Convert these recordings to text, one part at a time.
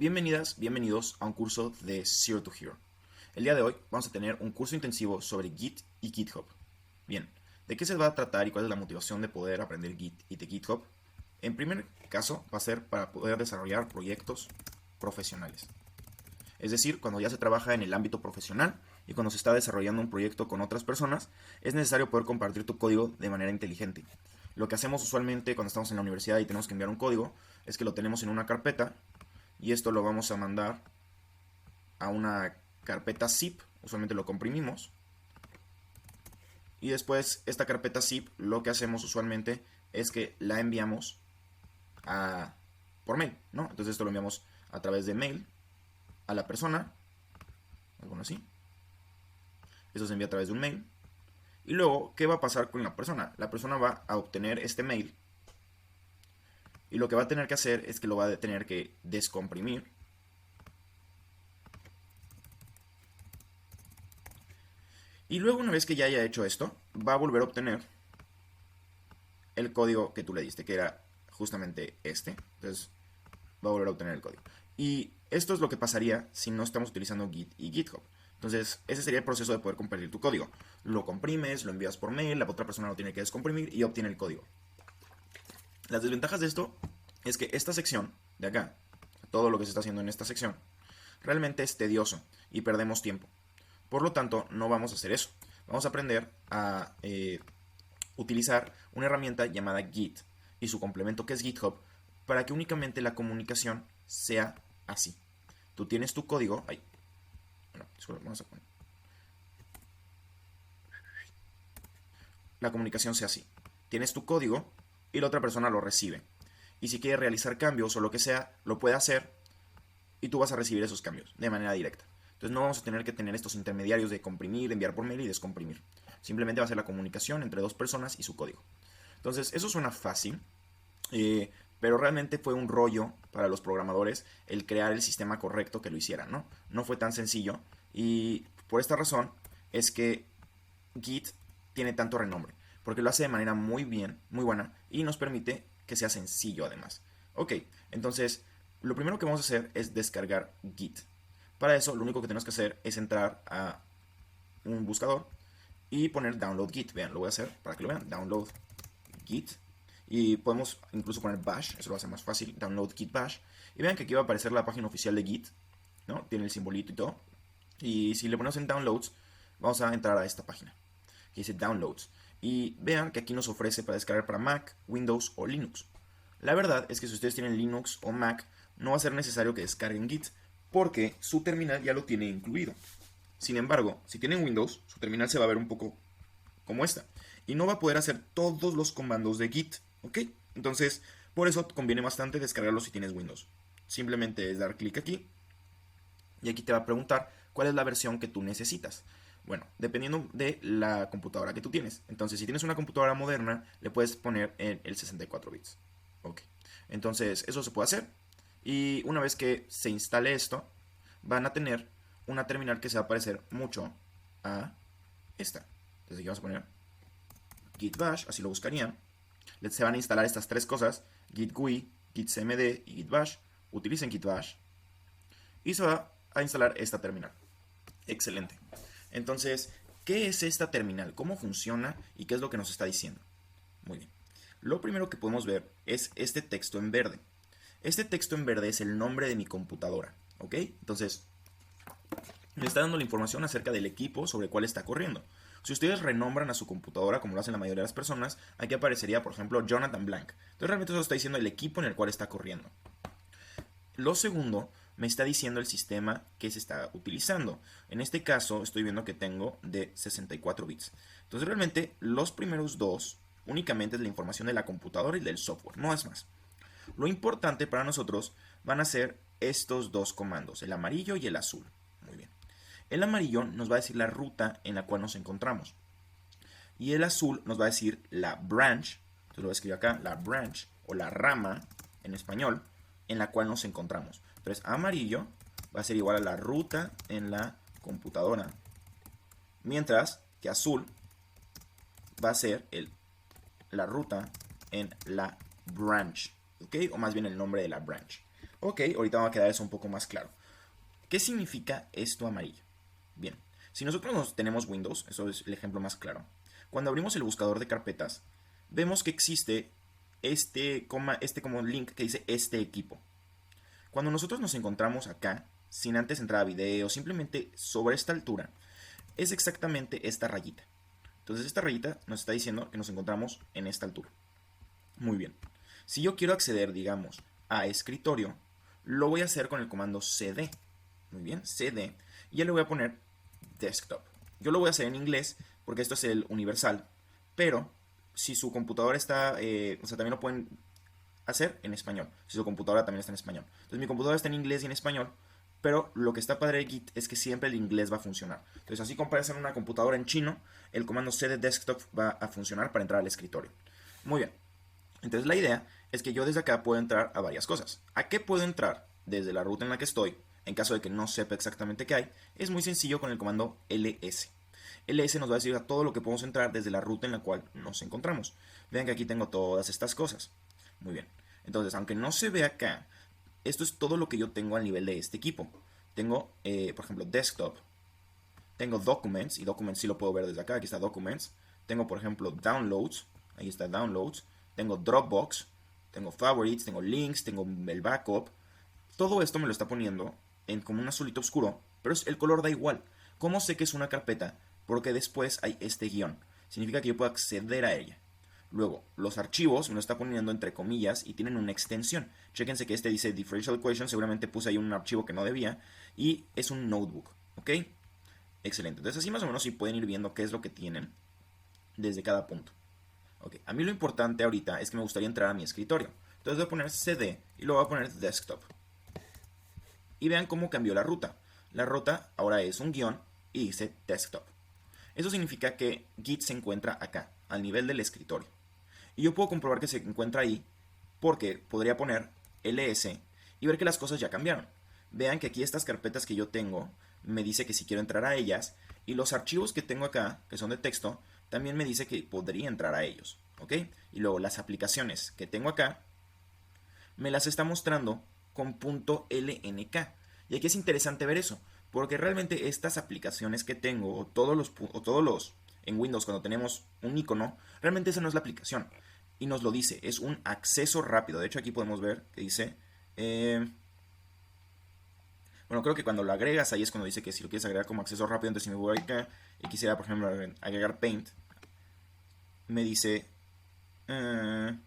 Bienvenidas, bienvenidos a un curso de Zero to Hero. El día de hoy vamos a tener un curso intensivo sobre Git y GitHub. Bien, ¿de qué se va a tratar y cuál es la motivación de poder aprender Git y de GitHub? En primer caso, va a ser para poder desarrollar proyectos profesionales. Es decir, cuando ya se trabaja en el ámbito profesional y cuando se está desarrollando un proyecto con otras personas, es necesario poder compartir tu código de manera inteligente. Lo que hacemos usualmente cuando estamos en la universidad y tenemos que enviar un código es que lo tenemos en una carpeta y esto lo vamos a mandar a una carpeta zip, usualmente lo comprimimos, y después esta carpeta zip lo que hacemos usualmente es que la enviamos por mail, ¿no? Entonces esto lo enviamos a través de mail a la persona, algo así. Eso se envía a través de un mail. Y luego, ¿qué va a pasar con la persona? La persona va a obtener este mail y lo que va a tener que hacer es que lo va a tener que descomprimir. Y luego, una vez que ya haya hecho esto, va a volver a obtener el código que tú le diste, que era justamente este. Entonces, va a volver a obtener el código. Y esto es lo que pasaría si no estamos utilizando Git y GitHub. Entonces, ese sería el proceso de poder compartir tu código. Lo comprimes, lo envías por mail, la otra persona lo tiene que descomprimir y obtiene el código. Las desventajas de esto es que esta sección de acá, todo lo que se está haciendo en esta sección, realmente es tedioso y perdemos tiempo. Por lo tanto, no vamos a hacer eso. Vamos a aprender a utilizar una herramienta llamada Git y su complemento que es GitHub para que únicamente la comunicación sea así. Tú tienes tu código. Ay, bueno, disculpa, vamos a poner. La comunicación sea así. Tienes tu código y la otra persona lo recibe. Y si quiere realizar cambios o lo que sea, lo puede hacer y tú vas a recibir esos cambios de manera directa. Entonces no vamos a tener que tener estos intermediarios de comprimir, enviar por mail y descomprimir. Simplemente va a ser la comunicación entre dos personas y su código. Entonces eso suena fácil, pero realmente fue un rollo para los programadores el crear el sistema correcto que lo hicieran, ¿no? No fue tan sencillo y por esta razón es que Git tiene tanto renombre, porque lo hace de manera muy bien, muy buena y nos permite que sea sencillo además. Ok, entonces lo primero que vamos a hacer es descargar Git. Para eso lo único que tenemos que hacer es entrar a un buscador y poner download Git. Vean, lo voy a hacer para que lo vean. Download Git. Y podemos incluso poner bash, eso lo hace más fácil. Download Git bash. Y vean que aquí va a aparecer la página oficial de Git, ¿no? Tiene el simbolito y todo. Y si le ponemos en downloads, vamos a entrar a esta página que dice downloads. Y vean que aquí nos ofrece para descargar para Mac, Windows o Linux. La verdad es que si ustedes tienen Linux o Mac, no va a ser necesario que descarguen Git, porque su terminal ya lo tiene incluido. Sin embargo, si tienen Windows, su terminal se va a ver un poco como esta. Y no va a poder hacer todos los comandos de Git, ¿ok? Entonces, por eso conviene bastante descargarlo si tienes Windows. Simplemente es dar clic aquí y aquí te va a preguntar cuál es la versión que tú necesitas. Bueno, dependiendo de la computadora que tú tienes. Entonces, si tienes una computadora moderna, le puedes poner en el 64 bits. Ok. Entonces, eso se puede hacer. Y una vez que se instale esto, van a tener una terminal que se va a parecer mucho a esta. Entonces aquí vamos a poner git bash, así lo buscarían. Se van a instalar estas tres cosas, git GUI, git cmd y git bash. Utilicen git bash y se va a instalar esta terminal. Excelente. Entonces, ¿qué es esta terminal? ¿Cómo funciona? ¿Y qué es lo que nos está diciendo? Muy bien. Lo primero que podemos ver es este texto en verde. Este texto en verde es el nombre de mi computadora, ¿ok? Entonces, me está dando la información acerca del equipo sobre el cual está corriendo. Si ustedes renombran a su computadora, como lo hacen la mayoría de las personas, aquí aparecería, por ejemplo, Jonathan Blank. Entonces, realmente eso está diciendo el equipo en el cual está corriendo. Lo segundo, me está diciendo el sistema que se está utilizando. En este caso, estoy viendo que tengo de 64 bits. Entonces, realmente, los primeros dos únicamente es la información de la computadora y del software, no es más. Lo importante para nosotros van a ser estos dos comandos, el amarillo y el azul. Muy bien. El amarillo nos va a decir la ruta en la cual nos encontramos. Y el azul nos va a decir la branch, entonces lo voy a escribir acá, la branch o la rama en español en la cual nos encontramos. Entonces amarillo va a ser igual a la ruta en la computadora. Mientras que azul va a ser la ruta en la branch. ¿Ok? O más bien el nombre de la branch. Ok, ahorita va a quedar eso un poco más claro. ¿Qué significa esto amarillo? Bien, si nosotros tenemos Windows, eso es el ejemplo más claro. Cuando abrimos el buscador de carpetas, vemos que existe este como link que dice este equipo. Cuando nosotros nos encontramos acá, sin antes entrar a video, simplemente sobre esta altura, es exactamente esta rayita. Entonces esta rayita nos está diciendo que nos encontramos en esta altura. Muy bien. Si yo quiero acceder, digamos, a escritorio, lo voy a hacer con el comando cd. Muy bien, cd. Y ya le voy a poner desktop. Yo lo voy a hacer en inglés porque esto es el universal. Pero si su computadora está, o sea, también lo pueden hacer en español. Si su computadora también está en español. Entonces mi computadora está en inglés y en español. Pero lo que está padre de Git es que siempre el inglés va a funcionar. Entonces así como aparece en una computadora en chino, el comando cd desktop va a funcionar para entrar al escritorio. Muy bien. Entonces la idea es que yo desde acá puedo entrar a varias cosas. ¿A qué puedo entrar? Desde la ruta en la que estoy, en caso de que no sepa exactamente qué hay, es muy sencillo con el comando ls. ls nos va a decir a todo lo que podemos entrar desde la ruta en la cual nos encontramos. Vean que aquí tengo todas estas cosas. Muy bien. Entonces, aunque no se ve acá, esto es todo lo que yo tengo al nivel de este equipo. Tengo, por ejemplo, desktop. Tengo documents, y documents sí lo puedo ver desde acá. Aquí está documents. Tengo, por ejemplo, downloads. Ahí está downloads. Tengo Dropbox, tengo favorites, tengo links, tengo el backup. Todo esto me lo está poniendo en como un azulito oscuro, pero el color da igual. ¿Cómo sé que es una carpeta? Porque después hay este guión. Significa que yo puedo acceder a ella. Luego, los archivos me lo está poniendo entre comillas y tienen una extensión. Chéquense que este dice Differential Equation, seguramente puse ahí un archivo que no debía. Y es un notebook, ¿ok? Excelente. Entonces así más o menos sí pueden ir viendo qué es lo que tienen desde cada punto. Ok, a mí lo importante ahorita es que me gustaría entrar a mi escritorio. Entonces voy a poner cd y luego voy a poner desktop. Y vean cómo cambió la ruta. La ruta ahora es un guión y dice desktop. Eso significa que Git se encuentra acá, al nivel del escritorio. Y yo puedo comprobar que se encuentra ahí porque podría poner ls y ver que las cosas ya cambiaron. Vean que aquí estas carpetas que yo tengo me dice que si quiero entrar a ellas y los archivos que tengo acá, que son de texto, también me dice que podría entrar a ellos, ¿ok? Y luego las aplicaciones que tengo acá me las está mostrando con .lnk. Y aquí es interesante ver eso, porque realmente estas aplicaciones que tengo, o todos los en Windows cuando tenemos un icono, realmente esa no es la aplicación. Y nos lo dice, es un acceso rápido. De hecho aquí podemos ver que dice... bueno, creo que cuando lo agregas ahí es cuando dice que si lo quieres agregar como acceso rápido. Entonces si me voy acá y quisiera, por ejemplo, agregar Paint, me dice... ya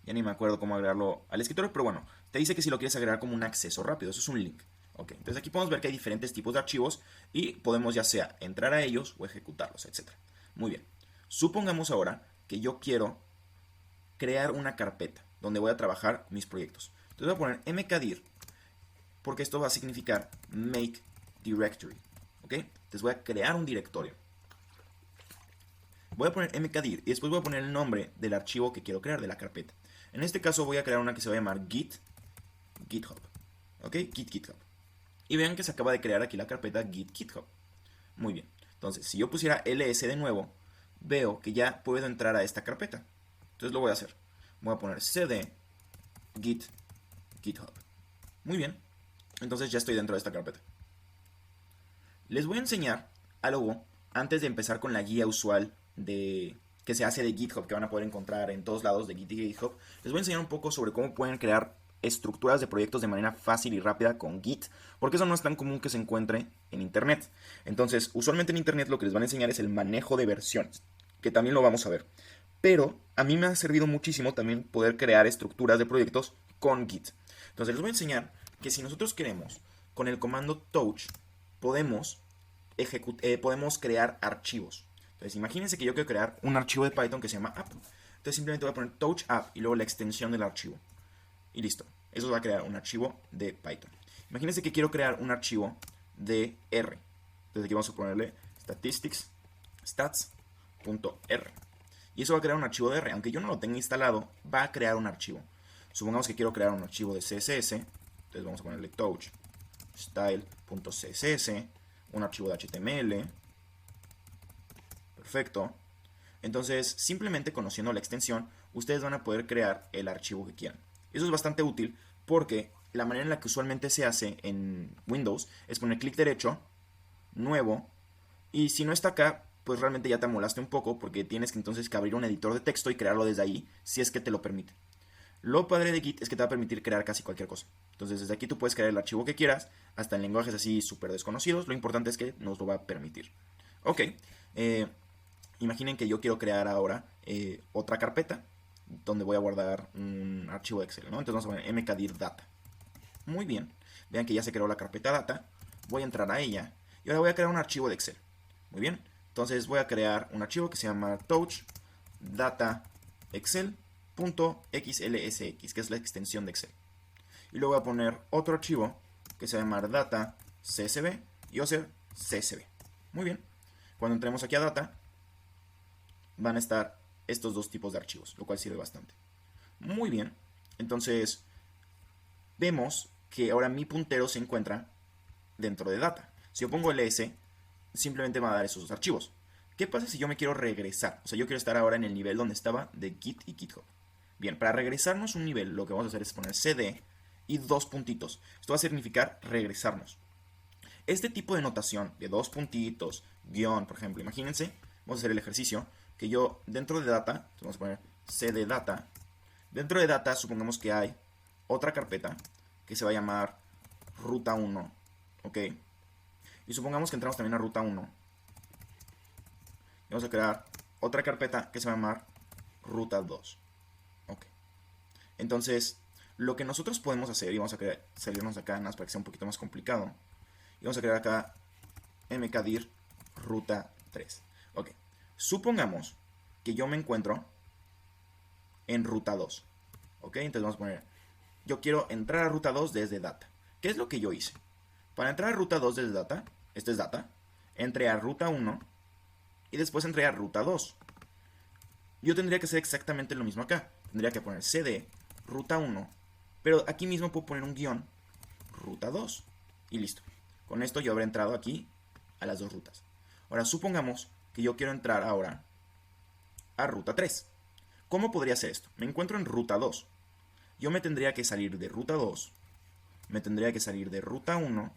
ni me acuerdo cómo agregarlo al escritorio, pero bueno, te dice que si lo quieres agregar como un acceso rápido, eso es un link. Ok, entonces aquí podemos ver que hay diferentes tipos de archivos y podemos ya sea entrar a ellos o ejecutarlos, etc. Muy bien, supongamos ahora que yo quiero crear una carpeta donde voy a trabajar mis proyectos. Entonces voy a poner mkdir porque esto va a significar make directory. ¿Ok? Entonces voy a crear un directorio. Voy a poner mkdir y después voy a poner el nombre del archivo que quiero crear, de la carpeta. En este caso voy a crear una que se va a llamar github. ¿Ok? GitHub. Y vean que se acaba de crear aquí la carpeta GitHub. Muy bien. Entonces, si yo pusiera ls de nuevo, veo que ya puedo entrar a esta carpeta. Entonces lo voy a hacer. Voy a poner cd GitHub. Muy bien. Entonces ya estoy dentro de esta carpeta. Les voy a enseñar algo antes de empezar con la guía usual que se hace de GitHub, que van a poder encontrar en todos lados de Git y GitHub. Les voy a enseñar un poco sobre cómo pueden crear estructuras de proyectos de manera fácil y rápida con Git, porque eso no es tan común que se encuentre en Internet. Entonces, usualmente en Internet lo que les van a enseñar es el manejo de versiones, que también lo vamos a ver. Pero a mí me ha servido muchísimo también poder crear estructuras de proyectos con Git. Entonces les voy a enseñar que si nosotros queremos, con el comando touch, podemos crear archivos. Entonces imagínense que yo quiero crear un archivo de Python que se llama app. Entonces simplemente voy a poner touch app y luego la extensión del archivo. Y listo. Eso va a crear un archivo de Python. Imagínense que quiero crear un archivo de R. Entonces aquí vamos a ponerle statistics stats.r. Y eso va a crear un archivo de R. Aunque yo no lo tenga instalado, va a crear un archivo. Supongamos que quiero crear un archivo de CSS. Entonces vamos a ponerle touch style.css, un archivo de HTML. Perfecto. Entonces, simplemente conociendo la extensión, ustedes van a poder crear el archivo que quieran. Eso es bastante útil porque la manera en la que usualmente se hace en Windows es poner clic derecho, nuevo, y si no está acá, pues realmente ya te amolaste un poco porque tienes que entonces que abrir un editor de texto y crearlo desde ahí, si es que te lo permite. Lo padre de Git es que te va a permitir crear casi cualquier cosa. Entonces desde aquí tú puedes crear el archivo que quieras, hasta en lenguajes así súper desconocidos. Lo importante es que nos lo va a permitir. Ok, imaginen que yo quiero crear ahora otra carpeta donde voy a guardar un archivo de Excel, ¿no? Entonces vamos a poner mkdir data. Muy bien, vean que ya se creó la carpeta data. Voy a entrar a ella y ahora voy a crear un archivo de Excel. Muy bien, entonces voy a crear un archivo que se llama touch data excel.xlsx, que es la extensión de Excel. Y luego voy a poner otro archivo que se llama data csv y va a ser csv. Muy bien, cuando entremos aquí a data van a estar estos dos tipos de archivos, lo cual sirve bastante. Muy bien, entonces vemos que ahora mi puntero se encuentra dentro de data. Si yo pongo ls, simplemente va a dar esos dos archivos. ¿Qué pasa si yo me quiero regresar? O sea, yo quiero estar ahora en el nivel donde estaba de Git y GitHub. Bien, para regresarnos un nivel, lo que vamos a hacer es poner cd y dos puntitos. Esto va a significar regresarnos. Este tipo de notación de dos puntitos, guión, por ejemplo, imagínense, vamos a hacer el ejercicio, que yo dentro de data, vamos a poner cd data, dentro de data supongamos que hay otra carpeta que se va a llamar ruta 1, ¿ok? Y supongamos que entramos también a ruta 1. Y vamos a crear otra carpeta que se va a llamar ruta 2. Ok. Entonces, lo que nosotros podemos hacer, y vamos a salirnos de acá nada más para que sea un poquito más complicado. Y vamos a crear acá mkdir ruta 3. Ok. Supongamos que yo me encuentro en ruta 2. Ok, entonces vamos a poner, yo quiero entrar a ruta 2 desde data. ¿Qué es lo que yo hice? Para entrar a ruta 2 desde data, esto es data, entré a ruta 1 y después entré a ruta 2. Yo tendría que hacer exactamente lo mismo acá. Tendría que poner cd, ruta 1, pero aquí mismo puedo poner un guión, ruta 2, y listo. Con esto yo habré entrado aquí a las dos rutas. Ahora supongamos que yo quiero entrar ahora a ruta 3. ¿Cómo podría hacer esto? Me encuentro en ruta 2. Yo me tendría que salir de ruta 2, me tendría que salir de ruta 1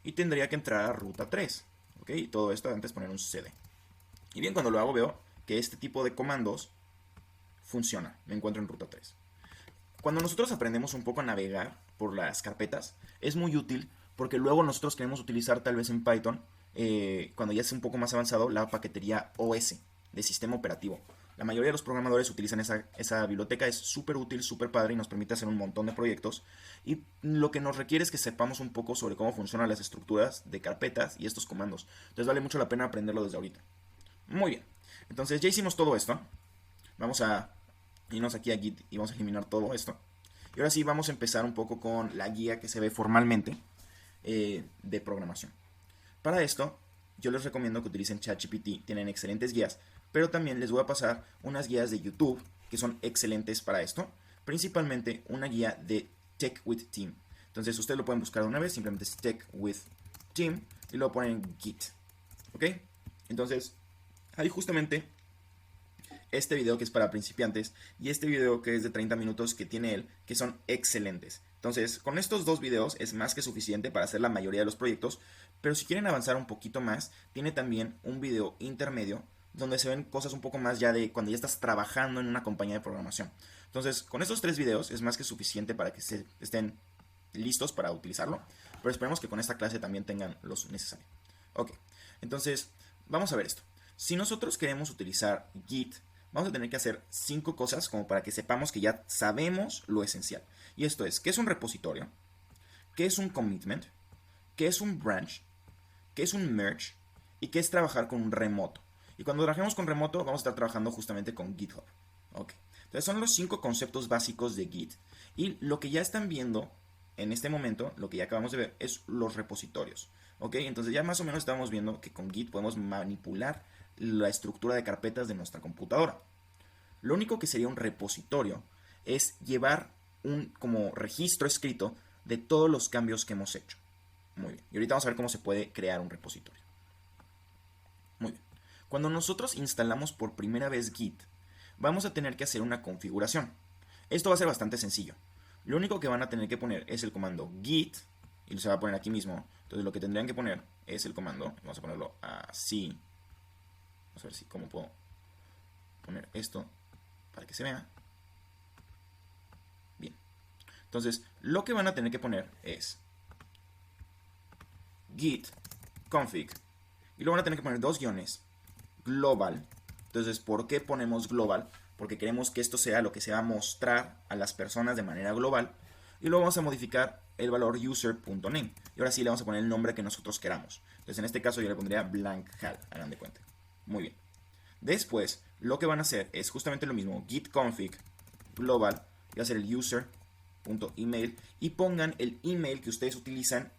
y tendría que entrar a ruta 3. ¿Ok? Y todo esto antes de poner un cd. Y bien, cuando lo hago veo que este tipo de comandos funciona. Me encuentro en ruta 3. Cuando nosotros aprendemos un poco a navegar por las carpetas, es muy útil porque luego nosotros queremos utilizar tal vez en Python, cuando ya es un poco más avanzado, la paquetería OS de sistema operativo. La mayoría de los programadores utilizan esa biblioteca, es súper útil, súper padre y nos permite hacer un montón de proyectos. Y lo que nos requiere es que sepamos un poco sobre cómo funcionan las estructuras de carpetas y estos comandos. Entonces vale mucho la pena aprenderlo desde ahorita. Muy bien, entonces ya hicimos todo esto. Vamos a irnos aquí a Git y vamos a eliminar todo esto. Y ahora sí vamos a empezar un poco con la guía que se ve formalmente de programación. Para esto, yo les recomiendo que utilicen ChatGPT, tienen excelentes guías, pero también les voy a pasar unas guías de YouTube que son excelentes para esto, principalmente una guía de Tech with Team. Entonces ustedes lo pueden buscar de una vez, simplemente es Tech with Team y lo ponen en Git. ¿Ok? Entonces, hay justamente este video que es para principiantes y este video que es de 30 minutos que tiene él, que son excelentes. Entonces, con estos dos videos es más que suficiente para hacer la mayoría de los proyectos, pero si quieren avanzar un poquito más, tiene también un video intermedio donde se ven cosas un poco más ya de cuando ya estás trabajando en una compañía de programación. Entonces, con estos tres videos es más que suficiente para que estén listos para utilizarlo, pero esperemos que con esta clase también tengan los necesarios. Ok, entonces, vamos a ver esto. Si nosotros queremos utilizar Git, vamos a tener que hacer 5 cosas como para que sepamos que ya sabemos lo esencial. Y esto es, ¿qué es un repositorio? ¿Qué es un commitment? ¿Qué es un branch? ¿Qué es un merge? ¿Y qué es trabajar con un remoto? Y cuando trabajemos con remoto, vamos a estar trabajando justamente con GitHub. Ok. Entonces son los 5 conceptos básicos de Git. Y lo que ya están viendo en este momento, lo que ya acabamos de ver, es los repositorios. Ok. Entonces ya más o menos estamos viendo que con Git podemos manipular la estructura de carpetas de nuestra computadora. Lo único que sería un repositorio es llevar un como registro escrito de todos los cambios que hemos hecho. Muy bien. Y ahorita vamos a ver cómo se puede crear un repositorio. Muy bien. Cuando nosotros instalamos por primera vez Git, vamos a tener que hacer una configuración. Esto va a ser bastante sencillo. Lo único que van a tener que poner es el comando git, y se va a poner aquí mismo. Entonces lo que tendrían que poner es el comando, vamos a ponerlo así. Vamos a ver si cómo puedo poner esto para que se vea. Bien. Entonces, lo que van a tener que poner es git config, y luego van a tener que poner dos guiones, global. Entonces, ¿por qué ponemos global? Porque queremos que esto sea lo que se va a mostrar a las personas de manera global. Y luego vamos a modificar el valor user.name. Y ahora sí le vamos a poner el nombre que nosotros queramos. Entonces, en este caso yo le pondría blank hal, hagan de cuenta. Muy bien. Después, lo que van a hacer es justamente lo mismo, git config global, y va a ser el user.email, y pongan el email que ustedes utilizan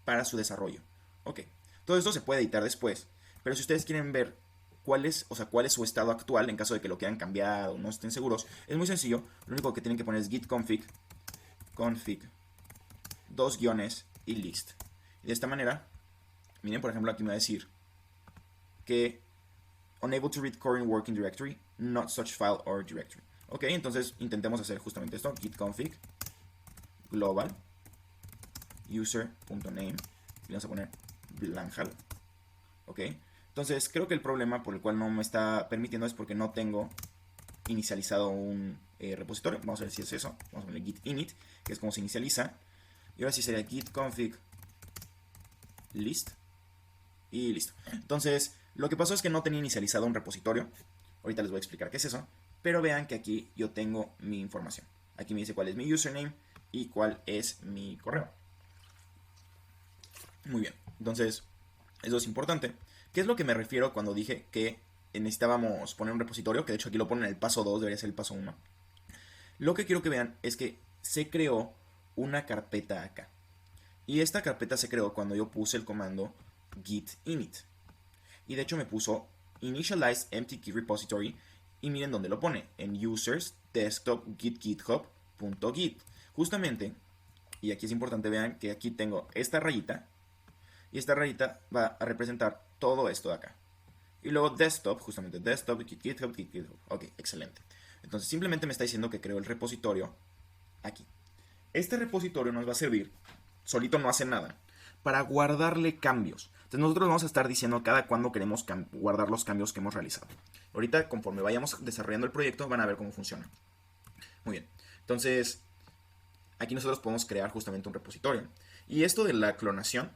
para su desarrollo. Ok, todo esto se puede editar después, pero si ustedes quieren ver cuál es su estado actual en caso de que lo quieran cambiar o no estén seguros, es muy sencillo. Lo único que tienen que poner es git config, dos guiones y list. Y de esta manera, miren, por ejemplo, aquí me va a decir que unable to read current working directory, not such file or directory. Ok, entonces intentemos hacer justamente esto, git config global user.name, y vamos a poner blankhal. Ok, entonces creo que el problema por el cual no me está permitiendo es porque no tengo inicializado un repositorio. Vamos a ver si es eso. Vamos a poner git init, que es como se inicializa. Y ahora sí sería git config list. Y listo. Entonces, lo que pasó es que no tenía inicializado un repositorio. Ahorita les voy a explicar qué es eso. Pero vean que aquí yo tengo mi información. Aquí me dice cuál es mi username y cuál es mi correo. Muy bien. Entonces, eso es importante. ¿Qué es lo que me refiero cuando dije que necesitábamos poner un repositorio? Que de hecho aquí lo ponen en el paso 2, debería ser el paso 1. Lo que quiero que vean es que se creó una carpeta acá. Y esta carpeta se creó cuando yo puse el comando git init. Y de hecho me puso initialize empty key repository. Y miren dónde lo pone. En users desktop git github.git. Justamente, y aquí es importante, vean que aquí tengo esta rayita. Y esta rayita va a representar todo esto de acá. Y luego desktop, justamente desktop, github, github. Ok, excelente. Entonces simplemente me está diciendo que creo el repositorio aquí. Este repositorio nos va a servir, solito no hace nada, para guardarle cambios. Entonces nosotros vamos a estar diciendo cada cuándo queremos guardar los cambios que hemos realizado. Ahorita, conforme vayamos desarrollando el proyecto, van a ver cómo funciona. Muy bien. Entonces, aquí nosotros podemos crear justamente un repositorio. Y esto de la clonación,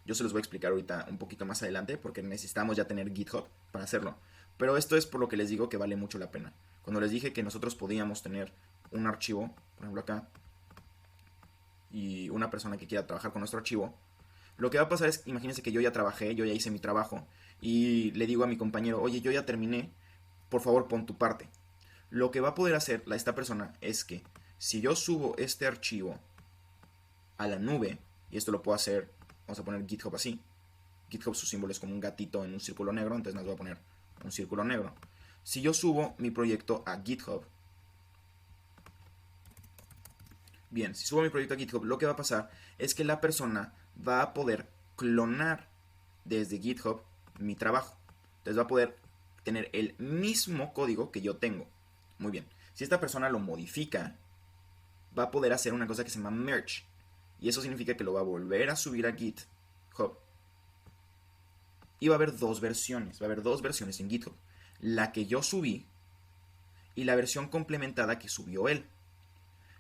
yo se los voy a explicar ahorita un poquito más adelante, porque necesitamos ya tener GitHub para hacerlo. Pero esto es por lo que les digo que vale mucho la pena. Cuando les dije que nosotros podíamos tener un archivo, por ejemplo acá, y una persona que quiera trabajar con nuestro archivo, lo que va a pasar es, imagínense que yo ya trabajé, yo ya hice mi trabajo, y le digo a mi compañero, oye, yo ya terminé, por favor pon tu parte. Lo que va a poder hacer esta persona es que si yo subo este archivo a la nube, y esto lo puedo hacer, vamos a poner GitHub así. GitHub, su símbolo es como un gatito en un círculo negro, entonces nos voy a poner un círculo negro. Si yo subo mi proyecto a GitHub, bien, si subo mi proyecto a GitHub, lo que va a pasar es que la persona va a poder clonar desde GitHub mi trabajo. Entonces va a poder tener el mismo código que yo tengo. Muy bien. Si esta persona lo modifica, va a poder hacer una cosa que se llama merge. Y eso significa que lo va a volver a subir a GitHub. Y va a haber dos versiones. Va a haber dos versiones en GitHub. La que yo subí y la versión complementada que subió él.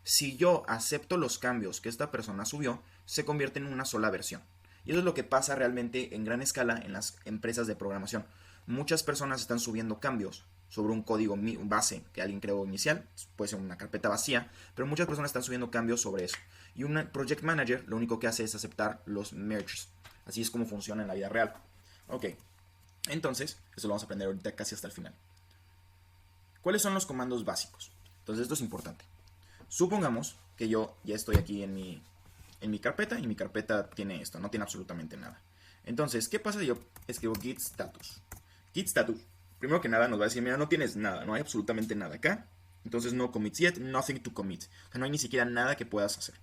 Si yo acepto los cambios que esta persona subió, se convierte en una sola versión. Y eso es lo que pasa realmente en gran escala en las empresas de programación. Muchas personas están subiendo cambios sobre un código base que alguien creó inicial, puede ser una carpeta vacía, pero muchas personas están subiendo cambios sobre eso. Y un project manager lo único que hace es aceptar los merges. Así es como funciona en la vida real. Ok, entonces, eso lo vamos a aprender ahorita casi hasta el final. ¿Cuáles son los comandos básicos? Entonces esto es importante. Supongamos que yo ya estoy aquí en mi carpeta y mi carpeta tiene esto, no tiene absolutamente nada. Entonces, ¿qué pasa si yo escribo git status? Git status, primero que nada nos va a decir, mira, no tienes nada, no hay absolutamente nada acá. Entonces no commits yet, nothing to commit. O sea, no hay ni siquiera nada que puedas hacer.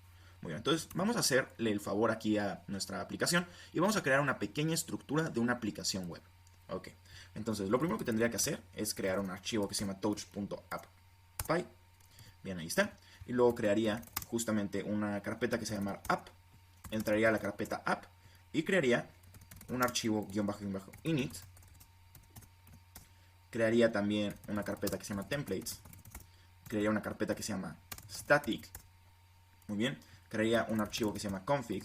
Muy bien, entonces vamos a hacerle el favor aquí a nuestra aplicación y vamos a crear una pequeña estructura de una aplicación web. Ok, entonces lo primero que tendría que hacer es crear un archivo que se llama touch.app.py. Bien, ahí está. Y luego crearía justamente una carpeta que se llama app. Entraría a la carpeta app y crearía un archivo _init. Crearía también una carpeta que se llama templates. Crearía una carpeta que se llama static. Muy bien. Crearía un archivo que se llama config.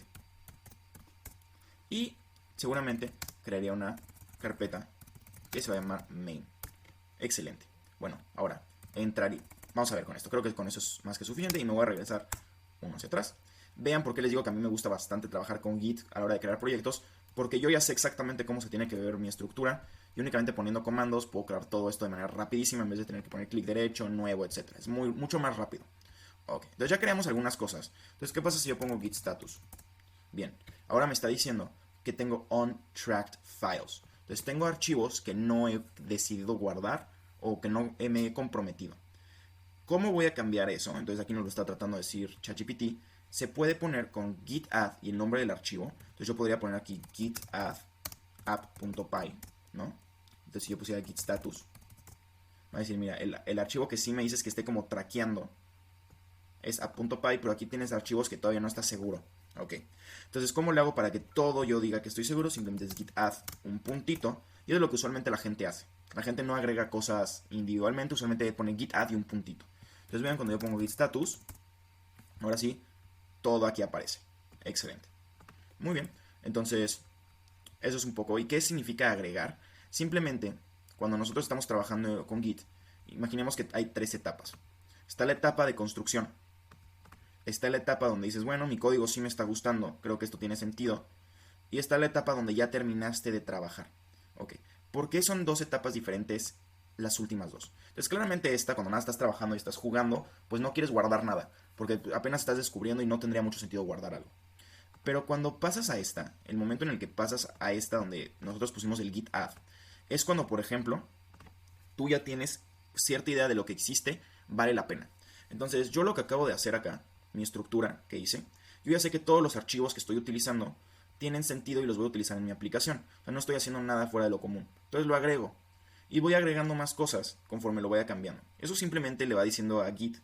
Y seguramente crearía una carpeta que se va a llamar main. Excelente. Bueno, ahora entraría. Vamos a ver con esto. Creo que con eso es más que suficiente y me voy a regresar uno hacia atrás. Vean por qué les digo que a mí me gusta bastante trabajar con Git a la hora de crear proyectos, porque yo ya sé exactamente cómo se tiene que ver mi estructura y únicamente poniendo comandos puedo crear todo esto de manera rapidísima en vez de tener que poner clic derecho, nuevo, etc. Es mucho más rápido. Ok, entonces ya creamos algunas cosas. Entonces, ¿qué pasa si yo pongo git status? Bien, ahora me está diciendo que tengo untracked files. Entonces tengo archivos que no he decidido guardar o que no me he comprometido. ¿Cómo voy a cambiar eso? Entonces aquí nos lo está tratando de decir ChatGPT. Se puede poner con git add y el nombre del archivo. Entonces yo podría poner aquí git add app.py, ¿no? Entonces si yo pusiera git status, va a decir, mira, el archivo que sí me dices que esté como traqueando es app.py, pero aquí tienes archivos que todavía no estás seguro. Ok. Entonces, ¿cómo le hago para que todo yo diga que estoy seguro? Simplemente es git add un puntito. Y eso es lo que usualmente la gente hace. La gente no agrega cosas individualmente, usualmente pone git add y un puntito. Entonces vean, cuando yo pongo git status, ahora sí, todo aquí aparece. Excelente. Muy bien. Entonces, eso es un poco. ¿Y qué significa agregar? Simplemente, cuando nosotros estamos trabajando con Git, imaginemos que hay 3 etapas. Está la etapa de construcción. Está la etapa donde dices, bueno, mi código sí me está gustando, creo que esto tiene sentido. Y está la etapa donde ya terminaste de trabajar. Ok. ¿Por qué son 2 etapas diferentes las últimas 2? Entonces, claramente esta, cuando nada estás trabajando y estás jugando, pues no quieres guardar nada, porque apenas estás descubriendo y no tendría mucho sentido guardar algo. Pero cuando pasas a esta, el momento en el que pasas a esta donde nosotros pusimos el git add, es cuando, por ejemplo, tú ya tienes cierta idea de lo que existe, vale la pena. Entonces, yo lo que acabo de hacer acá, mi estructura que hice, yo ya sé que todos los archivos que estoy utilizando tienen sentido y los voy a utilizar en mi aplicación. O sea, no estoy haciendo nada fuera de lo común. Entonces lo agrego. Y voy agregando más cosas conforme lo vaya cambiando. Eso simplemente le va diciendo a Git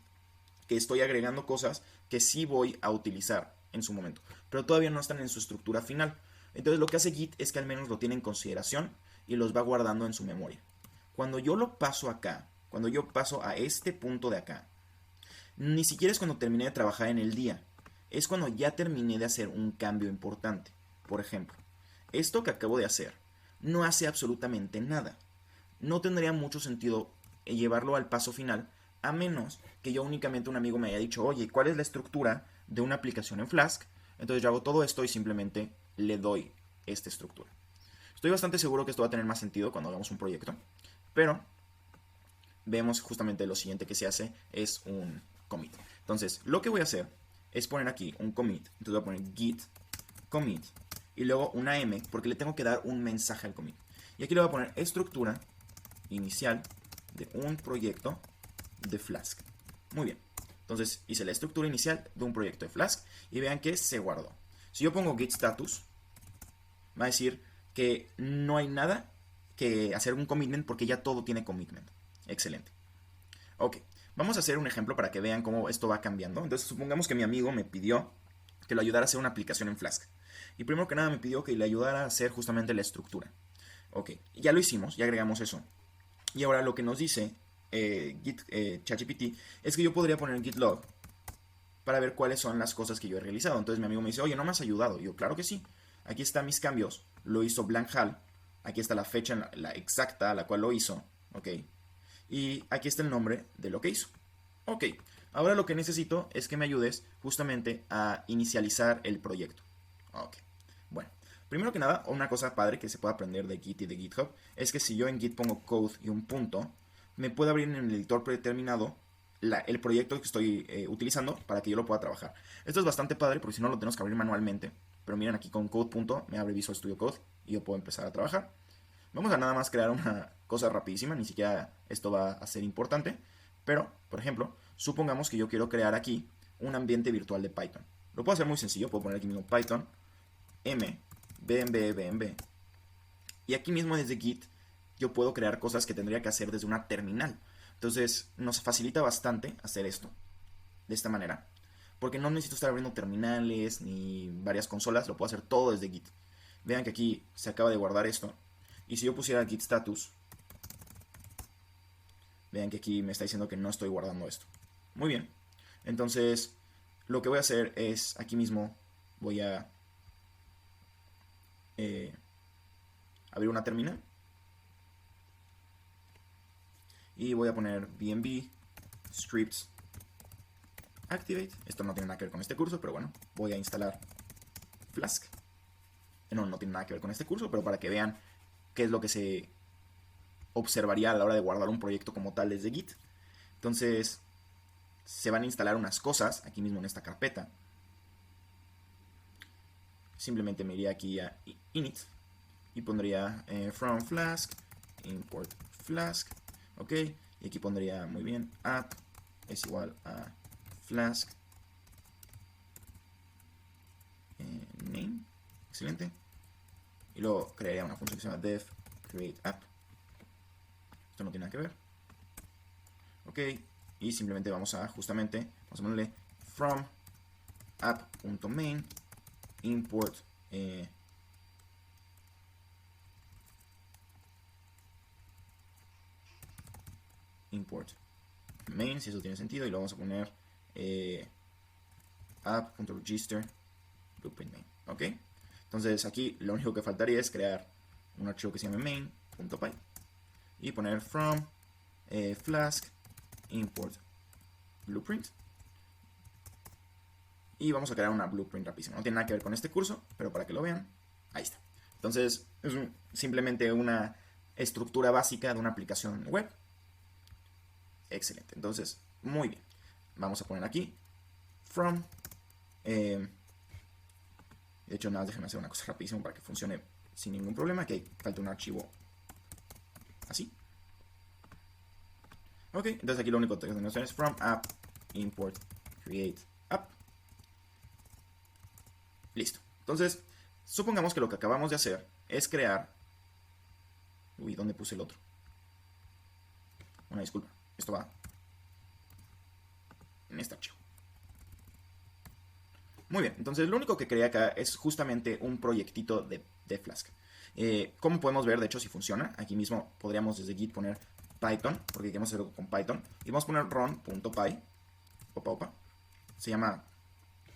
que estoy agregando cosas que sí voy a utilizar en su momento, pero todavía no están en su estructura final. Entonces lo que hace Git es que al menos lo tiene en consideración y los va guardando en su memoria. Cuando yo lo paso acá, cuando yo paso a este punto de acá, ni siquiera es cuando terminé de trabajar en el día, es cuando ya terminé de hacer un cambio importante. Por ejemplo, esto que acabo de hacer no hace absolutamente nada. No tendría mucho sentido llevarlo al paso final, a menos que yo únicamente un amigo me haya dicho, oye, ¿cuál es la estructura de una aplicación en Flask? Entonces yo hago todo esto y simplemente le doy esta estructura. Estoy bastante seguro que esto va a tener más sentido cuando hagamos un proyecto, pero vemos justamente lo siguiente que se hace es un commit. Entonces, lo que voy a hacer es poner aquí un commit. Entonces voy a poner git commit y luego una m porque le tengo que dar un mensaje al commit. Y aquí le voy a poner estructura inicial de un proyecto de Flask. Muy bien. Entonces hice la estructura inicial de un proyecto de Flask y vean que se guardó. Si yo pongo git status, va a decir que no hay nada que hacer un commitment porque ya todo tiene commitment. Excelente. Ok, vamos a hacer un ejemplo para que vean cómo esto va cambiando. Entonces supongamos que mi amigo me pidió que lo ayudara a hacer una aplicación en Flask. Y primero que nada me pidió que le ayudara a hacer justamente la estructura. Ok, ya lo hicimos, ya agregamos eso. Y ahora lo que nos dice ChatGPT es que yo podría poner en git log para ver cuáles son las cosas que yo he realizado. Entonces mi amigo me dice, oye, ¿no me has ayudado? Y yo, claro que sí. Aquí están mis cambios. Lo hizo Blank Hall. Aquí está la fecha la exacta a la cual lo hizo. Ok. Y aquí está el nombre de lo que hizo. Ok. Ahora lo que necesito es que me ayudes justamente a inicializar el proyecto. Ok. Bueno. Primero que nada, una cosa padre que se puede aprender de Git y de GitHub es que si yo en Git pongo code y un punto, me puede abrir en el editor predeterminado el proyecto que estoy utilizando para que yo lo pueda trabajar. Esto es bastante padre porque si no lo tenemos que abrir manualmente. Pero miren aquí con code punto me abre Visual Studio Code y yo puedo empezar a trabajar. Vamos a nada más crear una cosa rapidísima, ni siquiera esto va a ser importante. Pero, por ejemplo, supongamos que yo quiero crear aquí un ambiente virtual de Python. Lo puedo hacer muy sencillo, puedo poner aquí mismo Python m bmb. Y aquí mismo desde Git yo puedo crear cosas que tendría que hacer desde una terminal. Entonces nos facilita bastante hacer esto de esta manera. porque no necesito estar abriendo terminales ni varias consolas, lo puedo hacer todo desde Git. Vean que aquí se acaba de guardar esto. Y si yo pusiera Git status, vean que aquí me está diciendo que no estoy guardando esto. Muy bien. Entonces, lo que voy a hacer es, aquí mismo, voy a abrir una terminal. Y voy a poner BNB scripts activate. Esto no tiene nada que ver con este curso, pero bueno, voy a instalar Flask. No tiene nada que ver con este curso, pero para que vean qué es lo que se observaría a la hora de guardar un proyecto como tal desde Git. Entonces, se van a instalar unas cosas aquí mismo en esta carpeta. Simplemente me iría aquí a init y pondría from Flask, import Flask, ok, y aquí pondría muy bien app es igual a Flask name, excelente, y luego crearía una función que se llama def create app. Esto no tiene nada que ver, ok, y simplemente vamos a ponerle from app.main import import main, si eso tiene sentido, y lo vamos a poner app.register blueprint main, ok. Entonces aquí lo único que faltaría es crear un archivo que se llame main.py y poner from flask import blueprint, y vamos a crear una blueprint rapidísimo. No tiene nada que ver con este curso, pero para que lo vean, ahí está. Entonces es simplemente una estructura básica de una aplicación web. Excelente, entonces muy bien, vamos a poner aquí from de hecho nada, déjenme hacer una cosa rapidísimo para que funcione sin ningún problema, que falta un archivo así, ok. Entonces aquí lo único que tengo que hacer es from app import create app, listo. Entonces supongamos que lo que acabamos de hacer es crear, ¿dónde puse el otro? Una disculpa, esto va en este archivo. Muy bien, entonces lo único que creé acá es justamente un proyectito de Flask. Como podemos ver, de hecho, si funciona, aquí mismo podríamos desde Git poner Python, porque queremos hacerlo con Python, y vamos a poner run.py, se llama,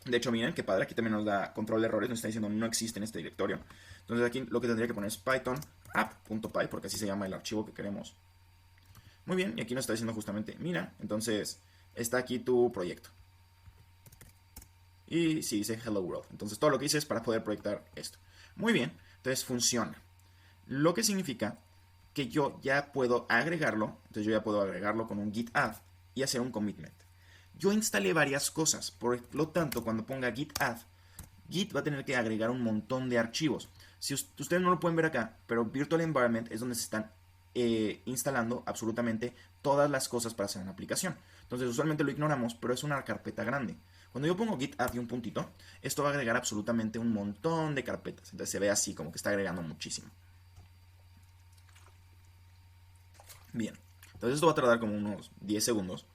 de hecho, miren qué padre, aquí también nos da control de errores, nos está diciendo no existe en este directorio. Entonces aquí lo que tendría que poner es python app.py, porque así se llama el archivo que queremos. Muy bien, y aquí nos está diciendo justamente, mira, entonces está aquí tu proyecto. Y sí dice hello world. Entonces todo lo que hice es para poder proyectar esto. Muy bien, entonces funciona. Lo que significa que yo ya puedo agregarlo. Entonces yo ya puedo agregarlo con un git add y hacer un commitment. Yo instalé varias cosas, por lo tanto cuando ponga git add, Git va a tener que agregar un montón de archivos. Si ustedes no lo pueden ver acá, pero Virtual Environment es donde se están instalando absolutamente todas las cosas para hacer una aplicación. Entonces usualmente lo ignoramos, pero es una carpeta grande. Cuando yo pongo git add y un puntito, esto va a agregar absolutamente un montón de carpetas. Entonces se ve así, como que está agregando muchísimo. Bien, entonces esto va a tardar como unos 10 segundos.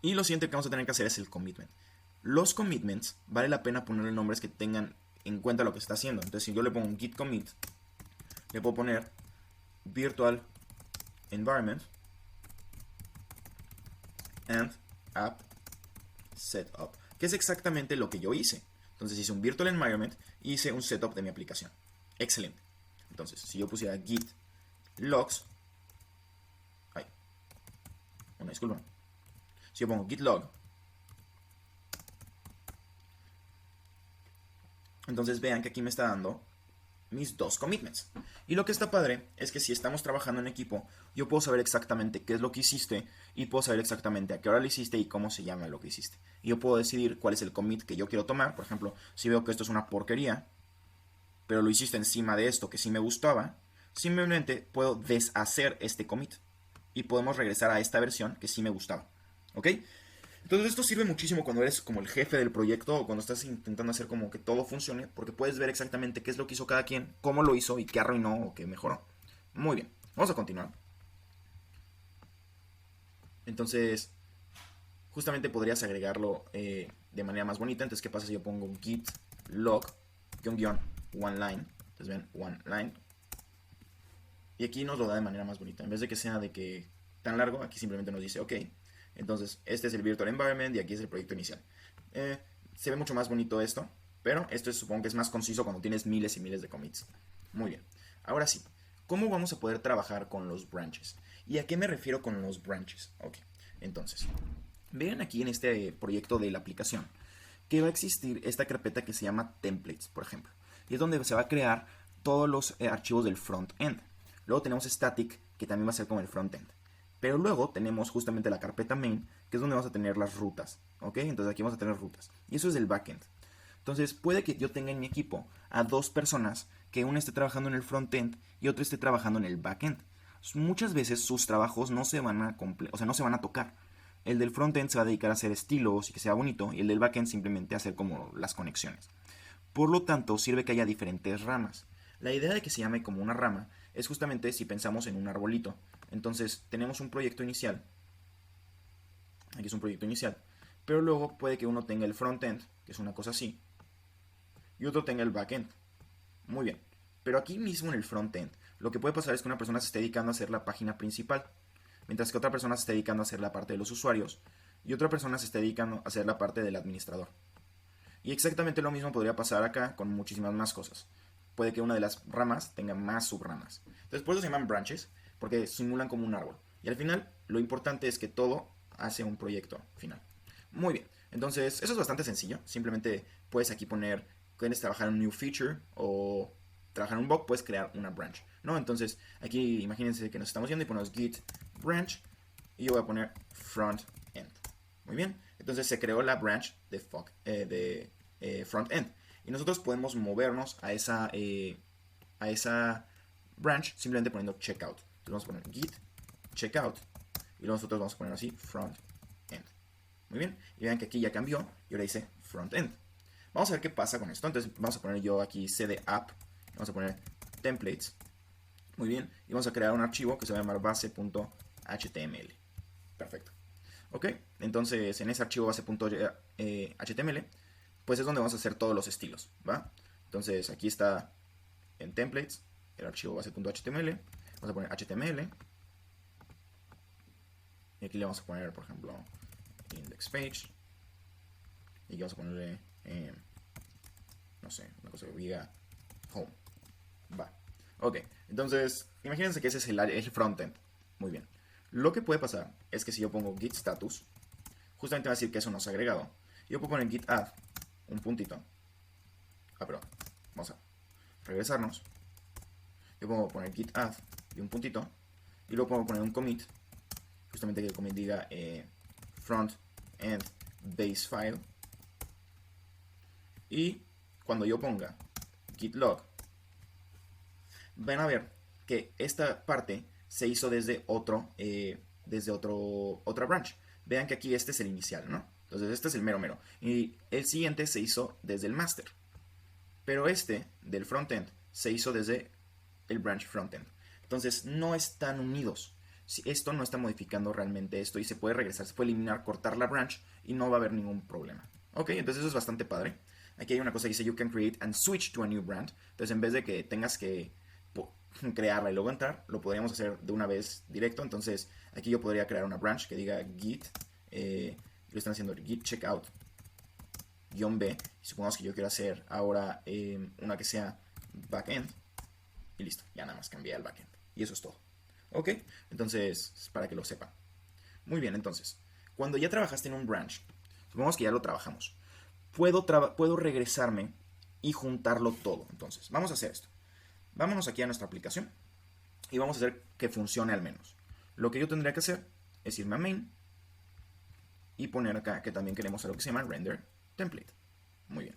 Y lo siguiente que vamos a tener que hacer es el commitment. Los commitments vale la pena ponerle nombres que tengan en cuenta lo que está haciendo. Entonces si yo le pongo un git commit, le puedo poner virtual environment and app setup, que es exactamente lo que yo hice. Entonces hice un virtual environment y hice un setup de mi aplicación. Excelente. Entonces si yo pusiera git logs, una disculpa, si yo pongo git log, entonces vean que aquí me está dando mis dos commitments. Y lo que está padre es que si estamos trabajando en equipo, yo puedo saber exactamente qué es lo que hiciste y puedo saber exactamente a qué hora lo hiciste y cómo se llama lo que hiciste. Y yo puedo decidir cuál es el commit que yo quiero tomar. Por ejemplo, si veo que esto es una porquería, pero lo hiciste encima de esto que sí me gustaba, simplemente puedo deshacer este commit y podemos regresar a esta versión que sí me gustaba. ¿Ok? Entonces esto sirve muchísimo cuando eres como el jefe del proyecto o cuando estás intentando hacer como que todo funcione, porque puedes ver exactamente qué es lo que hizo cada quien, cómo lo hizo y qué arruinó o qué mejoró. Muy bien, vamos a continuar. Entonces, justamente podrías agregarlo de manera más bonita. Entonces, ¿qué pasa si yo pongo git log one line? Entonces, ven, one line. Y aquí nos lo da de manera más bonita. En vez de que sea de que tan largo, aquí simplemente nos dice, ok, entonces este es el virtual environment y aquí es el proyecto inicial. Se ve mucho más bonito esto, pero esto supongo que es más conciso cuando tienes miles y miles de commits. Muy bien. Ahora sí, ¿cómo vamos a poder trabajar con los branches? ¿Y a qué me refiero con los branches? Ok, entonces, vean aquí en este proyecto de la aplicación que va a existir esta carpeta que se llama templates, por ejemplo. Y es donde se va a crear todos los archivos del front-end. Luego tenemos static, que también va a ser como el front-end. Pero luego tenemos justamente la carpeta main, que es donde vamos a tener las rutas. ¿Ok? Entonces aquí vamos a tener rutas. Y eso es el backend. Entonces puede que yo tenga en mi equipo a dos personas, que una esté trabajando en el front-end y otra esté trabajando en el backend. Muchas veces sus trabajos no se van a no se van a tocar. El del frontend se va a dedicar a hacer estilos y que sea bonito, y el del backend simplemente a hacer como las conexiones. Por lo tanto, sirve que haya diferentes ramas. La idea de que se llame como una rama es justamente si pensamos en un arbolito. Entonces, tenemos un proyecto inicial. Aquí es un proyecto inicial. Pero luego puede que uno tenga el frontend, que es una cosa así, y otro tenga el backend. Muy bien. Pero aquí mismo en el frontend, lo que puede pasar es que una persona se esté dedicando a hacer la página principal, mientras que otra persona se esté dedicando a hacer la parte de los usuarios y otra persona se esté dedicando a hacer la parte del administrador. Y exactamente lo mismo podría pasar acá con muchísimas más cosas. Puede que una de las ramas tenga más subramas. Entonces por eso se llaman branches, porque simulan como un árbol. Y al final lo importante es que todo hace un proyecto final. Muy bien, entonces eso es bastante sencillo. Simplemente puedes aquí poner, quieres trabajar en un new feature o trabajar en un bug, puedes crear una branch, ¿no? Entonces aquí imagínense que nos estamos yendo y ponemos git branch y yo voy a poner front end. Muy bien, entonces se creó la branch de front end y nosotros podemos movernos a esa branch simplemente poniendo checkout. Entonces vamos a poner git checkout y luego nosotros vamos a poner así front end. Muy bien, y vean que aquí ya cambió y ahora dice front end. Vamos a ver qué pasa con esto. Entonces vamos a poner yo aquí cd app, vamos a poner templates. Muy bien, y vamos a crear un archivo que se va a llamar base.html. Perfecto. Ok, entonces en ese archivo base.html, pues es donde vamos a hacer todos los estilos, ¿va? Entonces aquí está en templates el archivo base.html, vamos a poner html, y aquí le vamos a poner, por ejemplo, index page, y aquí vamos a ponerle, no sé, una cosa que diga home, va. Ok, entonces imagínense que ese es el frontend. Muy bien. Lo que puede pasar es que si yo pongo git status, justamente va a decir que eso no se ha agregado. Yo puedo poner git add, un puntito. Perdón. Vamos a regresarnos. Yo puedo poner git add y un puntito. Y luego puedo poner un commit. Justamente que el commit diga front end base file. Y cuando yo ponga git log, van a ver que esta parte se hizo desde otra branch. Vean que aquí este es el inicial, ¿no? Entonces este es el mero mero. Y el siguiente se hizo desde el master. Pero este del frontend se hizo desde el branch frontend. Entonces no están unidos. Esto no está modificando realmente esto y se puede regresar, se puede eliminar, cortar la branch y no va a haber ningún problema. Ok, entonces eso es bastante padre. Aquí hay una cosa que dice you can create and switch to a new branch. Entonces en vez de que tengas que crearla y luego entrar, lo podríamos hacer de una vez directo. Entonces aquí yo podría crear una branch que diga git, lo están haciendo git checkout -b, y supongamos que yo quiero hacer ahora una que sea backend, y listo, ya nada más cambié el backend, y eso es todo. Ok, entonces, para que lo sepan. Muy bien, entonces, cuando ya trabajaste en un branch, supongamos que ya lo trabajamos, puedo regresarme y juntarlo todo. Entonces, vamos a hacer esto. Vámonos aquí a nuestra aplicación y vamos a hacer que funcione al menos. Lo que yo tendría que hacer es irme a main y poner acá que también queremos algo que se llama render template. Muy bien.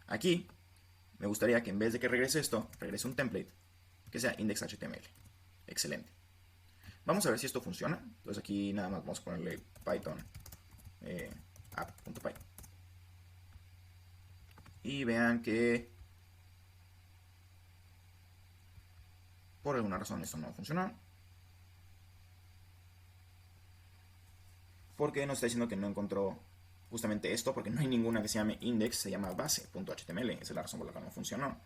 Aquí me gustaría que en vez de que regrese esto, regrese un template que sea index.html. Excelente. Vamos a ver si esto funciona. Entonces aquí nada más vamos a ponerle python app.py. Y vean que por alguna razón esto no funcionó. porque nos está diciendo que no encontró justamente esto, porque no hay ninguna que se llame index, se llama base.html. Esa es la razón por la que no funcionó.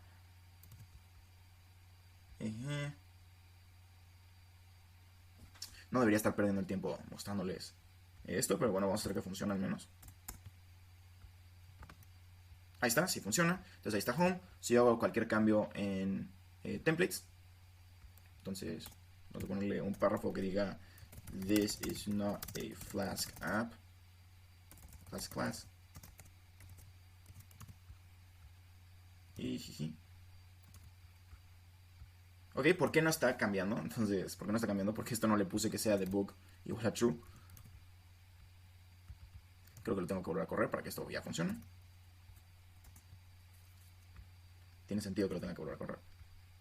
No debería estar perdiendo el tiempo mostrándoles esto, pero bueno, vamos a hacer que funcione al menos. Ahí está, sí funciona. Entonces ahí está home. Si yo hago cualquier cambio en templates, entonces vamos a ponerle un párrafo que diga this is not a Flask app, Flask class. Y ok, ¿por qué no está cambiando? Entonces, ¿por qué no está cambiando? Porque esto no le puse que sea debug igual a true. Creo que lo tengo que volver a correr para que esto ya funcione. Tiene sentido que lo tenga que volver a correr.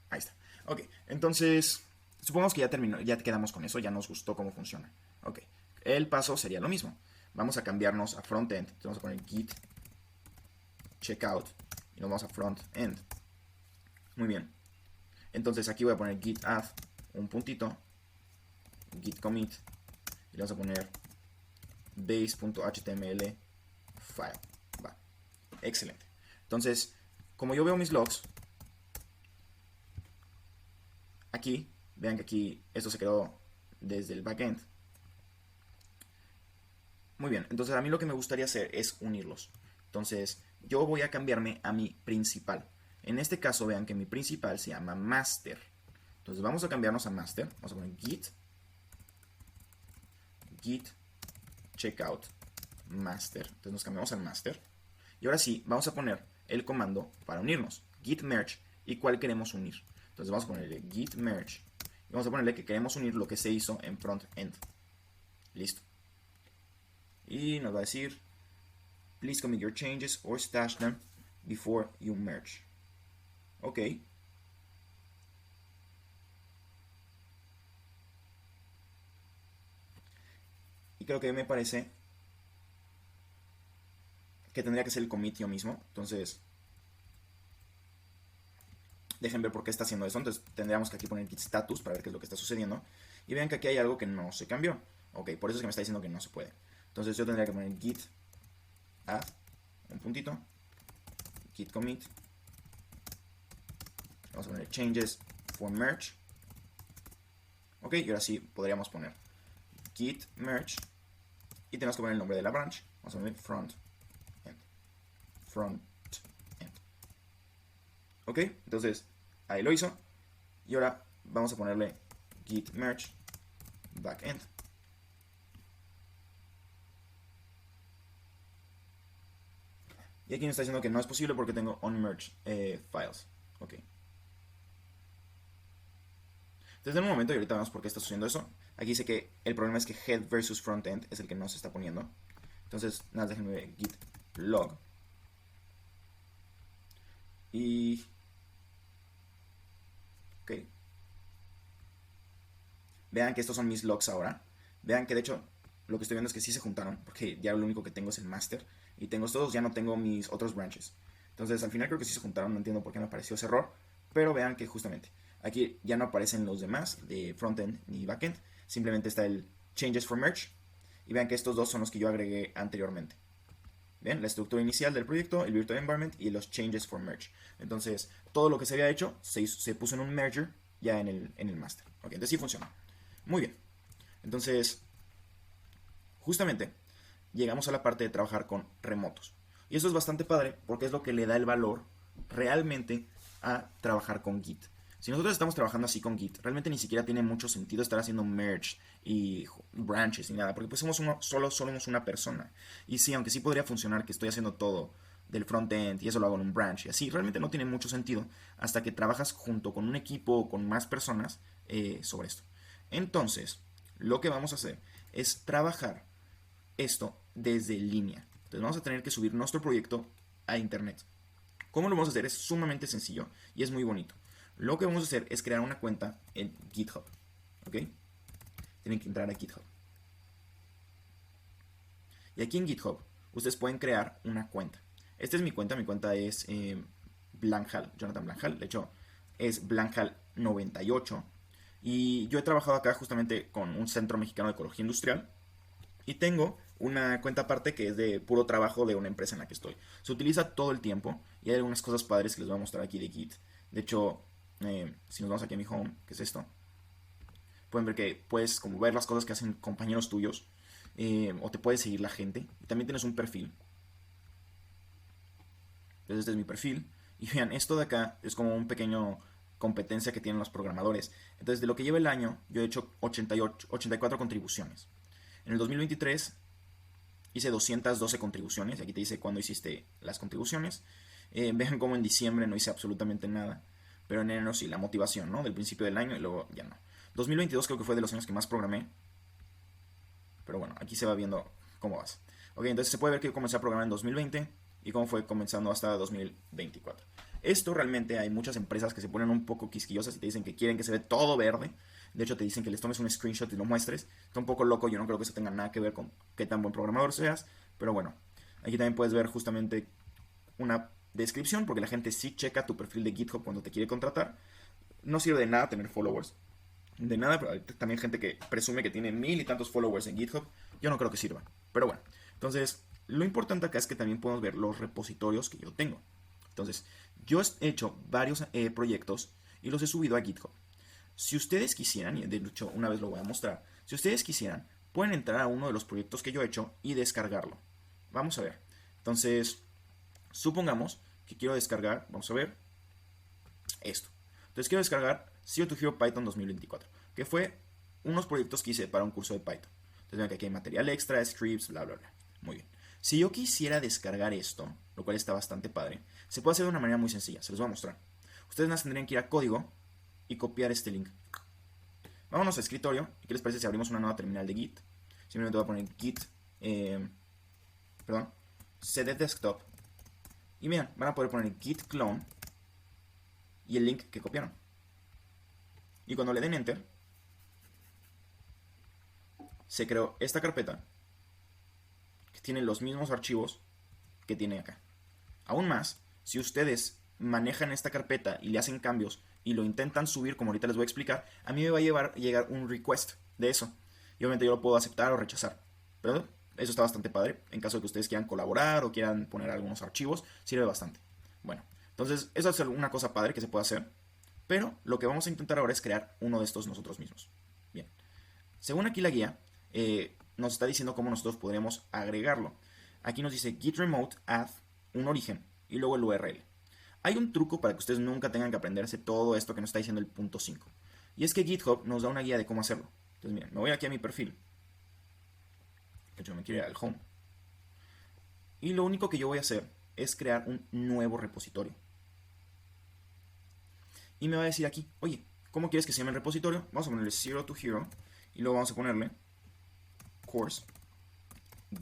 Ahí está. Ok, entonces, supongamos que ya terminó, ya quedamos con eso, ya nos gustó cómo funciona. Ok, el paso sería lo mismo. Vamos a cambiarnos a frontend. Entonces vamos a poner git checkout y nos vamos a frontend. Muy bien. Entonces aquí voy a poner git add, un puntito, git commit, y le vamos a poner base.html file. Va. Excelente. Entonces, como yo veo mis logs, aquí, vean que aquí esto se quedó desde el backend. Muy bien, entonces a mí lo que me gustaría hacer es unirlos. Entonces, yo voy a cambiarme a mi principal. En este caso, vean que mi principal se llama master. Entonces vamos a cambiarnos a master. Vamos a poner git checkout master. Entonces nos cambiamos al master. Y ahora sí, vamos a poner el comando para unirnos. Git merge y cuál queremos unir. Entonces vamos a ponerle git merge. Y vamos a ponerle que queremos unir lo que se hizo en front end. Listo. Y nos va a decir, please commit your changes or stash them before you merge. Ok. Y creo que me parece que tendría que ser el commit yo mismo. Entonces, dejen ver por qué está haciendo eso. Entonces, tendríamos que aquí poner git status para ver qué es lo que está sucediendo. Y vean que aquí hay algo que no se cambió. Ok, por eso es que me está diciendo que no se puede. Entonces, yo tendría que poner git add, un puntito, git commit. Vamos a poner changes for merge. Ok, y ahora sí podríamos poner git merge. Y tenemos que poner el nombre de la branch. Vamos a poner front end. Front end. Ok, entonces ahí lo hizo. Y ahora vamos a ponerle git merge backend. Y aquí me está diciendo que no es posible porque tengo unmerged files. Ok. Entonces, en un momento, y ahorita vemos por qué está sucediendo eso. Aquí dice que el problema es que head versus frontend es el que no se está poniendo. Entonces, nada, déjenme ver git log. Y... ok. Vean que estos son mis logs ahora. Vean que de hecho lo que estoy viendo es que sí se juntaron, porque ya lo único que tengo es el master. Y tengo estos, ya no tengo mis otros branches. Entonces, al final creo que sí se juntaron, no entiendo por qué me apareció ese error. Pero vean que justamente aquí ya no aparecen los demás de frontend ni backend. Simplemente está el changes for merge. Y vean que estos dos son los que yo agregué anteriormente. ¿Ven? La estructura inicial del proyecto, el virtual environment y los changes for merge. Entonces, todo lo que se había hecho se puso en un merger ya en el master. Ok, entonces sí funciona. Muy bien. Entonces, justamente llegamos a la parte de trabajar con remotos. Y eso es bastante padre porque es lo que le da el valor realmente a trabajar con Git. Si nosotros estamos trabajando así con Git, realmente ni siquiera tiene mucho sentido estar haciendo merge y branches ni nada, porque pues solo somos una persona. Y sí, aunque sí podría funcionar que estoy haciendo todo del frontend y eso lo hago en un branch y así, realmente no tiene mucho sentido hasta que trabajas junto con un equipo o con más personas sobre esto. Entonces, lo que vamos a hacer es trabajar esto desde línea. Entonces vamos a tener que subir nuestro proyecto a internet. ¿Cómo lo vamos a hacer? Es sumamente sencillo y es muy bonito. Lo que vamos a hacer es crear una cuenta en GitHub. ¿Ok? Tienen que entrar a GitHub. Y aquí en GitHub, ustedes pueden crear una cuenta. Esta es mi cuenta es Blanjal, Jonathan Blanjal. De hecho, es Blanjal98. Y yo he trabajado acá justamente con un centro mexicano de ecología industrial. Y tengo una cuenta aparte que es de puro trabajo de una empresa en la que estoy. Se utiliza todo el tiempo y hay algunas cosas padres que les voy a mostrar aquí de Git. De hecho, si nos vamos aquí a mi home, que es esto, pueden ver que puedes como ver las cosas que hacen compañeros tuyos, o te puede seguir la gente. Y también tienes un perfil. Entonces este es mi perfil. Y vean, esto de acá es como un pequeño competencia que tienen los programadores. Entonces de lo que lleva el año, yo he hecho 84 contribuciones. En el 2023 hice 212 contribuciones. Aquí te dice cuándo hiciste las contribuciones. Vean cómo en diciembre no hice absolutamente nada. Pero en enero sí, la motivación, ¿no? Del principio del año y luego ya no. 2022 creo que fue de los años que más programé. Pero bueno, aquí se va viendo cómo vas. Ok, entonces se puede ver que yo comencé a programar en 2020 y cómo fue comenzando hasta 2024. Esto realmente hay muchas empresas que se ponen un poco quisquillosas y te dicen que quieren que se ve todo verde. De hecho, te dicen que les tomes un screenshot y lo muestres. Está un poco loco, yo no creo que eso tenga nada que ver con qué tan buen programador seas. Pero bueno, aquí también puedes ver justamente una descripción, porque la gente sí checa tu perfil de GitHub cuando te quiere contratar. No sirve de nada tener followers, de nada, pero hay también gente que presume que tiene 1000 y tantos followers en GitHub. Yo no creo que sirva. Pero bueno, entonces lo importante acá es que también podemos ver los repositorios que yo tengo. Entonces, yo he hecho varios proyectos y los he subido a GitHub. Si ustedes quisieran, y de hecho una vez lo voy a mostrar, si ustedes quisieran, pueden entrar a uno de los proyectos que yo he hecho y descargarlo. Vamos a ver. Entonces, supongamos que quiero descargar, vamos a ver, esto. Entonces quiero descargar CO2 Hero Python 2024, que fue unos proyectos que hice para un curso de Python. Entonces vean que aquí hay material extra, scripts, bla, bla, bla. Muy bien. Si yo quisiera descargar esto, lo cual está bastante padre, se puede hacer de una manera muy sencilla. Se los voy a mostrar. Ustedes más tendrían que ir a código y copiar este link. Vámonos a escritorio. ¿Qué les parece si abrimos una nueva terminal de Git? Simplemente voy a poner Git, perdón, cd desktop. Y miren, van a poder poner Git clone y el link que copiaron. Y cuando le den enter, se creó esta carpeta que tiene los mismos archivos que tiene acá. Aún más, si ustedes manejan esta carpeta y le hacen cambios y lo intentan subir, como ahorita les voy a explicar, a mí me va a llegar un request de eso. Y obviamente yo lo puedo aceptar o rechazar. Pero eso está bastante padre. En caso de que ustedes quieran colaborar o quieran poner algunos archivos, sirve bastante. Bueno, entonces eso es una cosa padre que se puede hacer. Pero lo que vamos a intentar ahora es crear uno de estos nosotros mismos. Bien, según aquí la guía, nos está diciendo cómo nosotros podremos agregarlo. Aquí nos dice git remote add un origen y luego el URL. Hay un truco para que ustedes nunca tengan que aprenderse todo esto que nos está diciendo el punto 5. Y es que GitHub nos da una guía de cómo hacerlo. Entonces miren, me voy aquí a mi perfil. De hecho me quiero ir al home. Y lo único que yo voy a hacer es crear un nuevo repositorio. Y me va a decir aquí, oye, ¿cómo quieres que se llame el repositorio? Vamos a ponerle Zero to Hero. Y luego vamos a ponerle course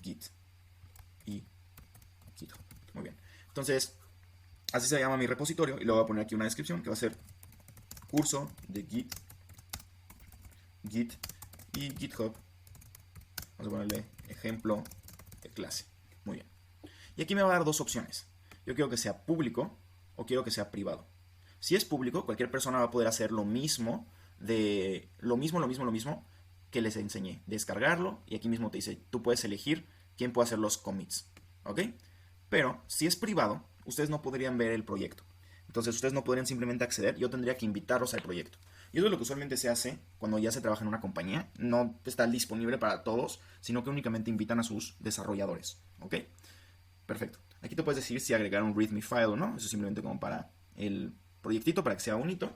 git y GitHub. Muy bien. Entonces, así se llama mi repositorio. Y luego voy a poner aquí una descripción que va a ser curso de Git y GitHub. Vamos a ponerle ejemplo de clase. Muy bien. Y aquí me va a dar dos opciones. Yo quiero que sea público o quiero que sea privado. Si es público, cualquier persona va a poder hacer lo mismo que les enseñé. Descargarlo y aquí mismo te dice, tú puedes elegir quién puede hacer los commits. ¿Ok? Pero si es privado, ustedes no podrían ver el proyecto. Entonces ustedes no podrían simplemente acceder, yo tendría que invitarlos al proyecto. Y eso es lo que usualmente se hace cuando ya se trabaja en una compañía. No está disponible para todos, sino que únicamente invitan a sus desarrolladores. ¿Ok? Perfecto. Aquí te puedes decir si agregar un readme file o no. Eso es simplemente como para el proyectito, para que sea bonito.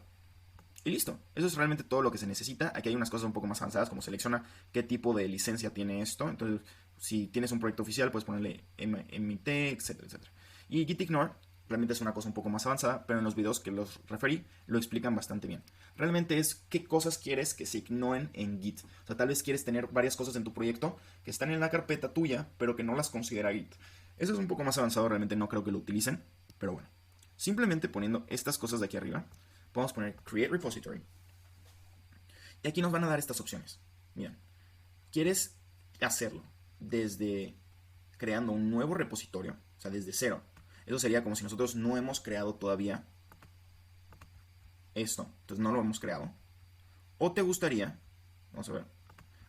Y listo. Eso es realmente todo lo que se necesita. Aquí hay unas cosas un poco más avanzadas, como selecciona qué tipo de licencia tiene esto. Entonces, si tienes un proyecto oficial, puedes ponerle MIT, etcétera, etcétera. Y gitignore realmente es una cosa un poco más avanzada, pero en los videos que los referí lo explican bastante bien. Realmente es qué cosas quieres que se ignoren en Git. O sea, tal vez quieres tener varias cosas en tu proyecto que están en la carpeta tuya, pero que no las considera Git. Eso es un poco más avanzado, realmente no creo que lo utilicen, pero bueno. Simplemente poniendo estas cosas de aquí arriba, podemos poner Create Repository. Y aquí nos van a dar estas opciones. Miren, ¿quieres hacerlo desde creando un nuevo repositorio? O sea, desde cero. Eso sería como si nosotros no hemos creado todavía esto. Entonces no lo hemos creado. O te gustaría, vamos a ver,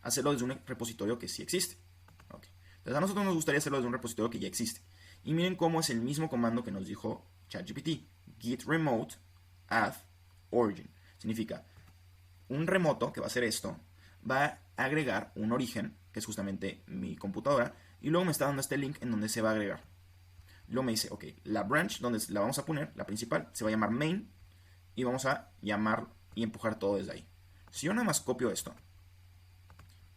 hacerlo desde un repositorio que sí existe. Entonces a nosotros nos gustaría hacerlo desde un repositorio que ya existe. Y miren cómo es el mismo comando que nos dijo ChatGPT. Git remote add origin. Significa un remoto que va a hacer esto, va a agregar un origen, que es justamente mi computadora, y luego me está dando este link en donde se va a agregar. Luego me dice, ok, la branch donde la vamos a poner, la principal, se va a llamar main, y vamos a llamar y empujar todo desde ahí. Si yo nada más copio esto,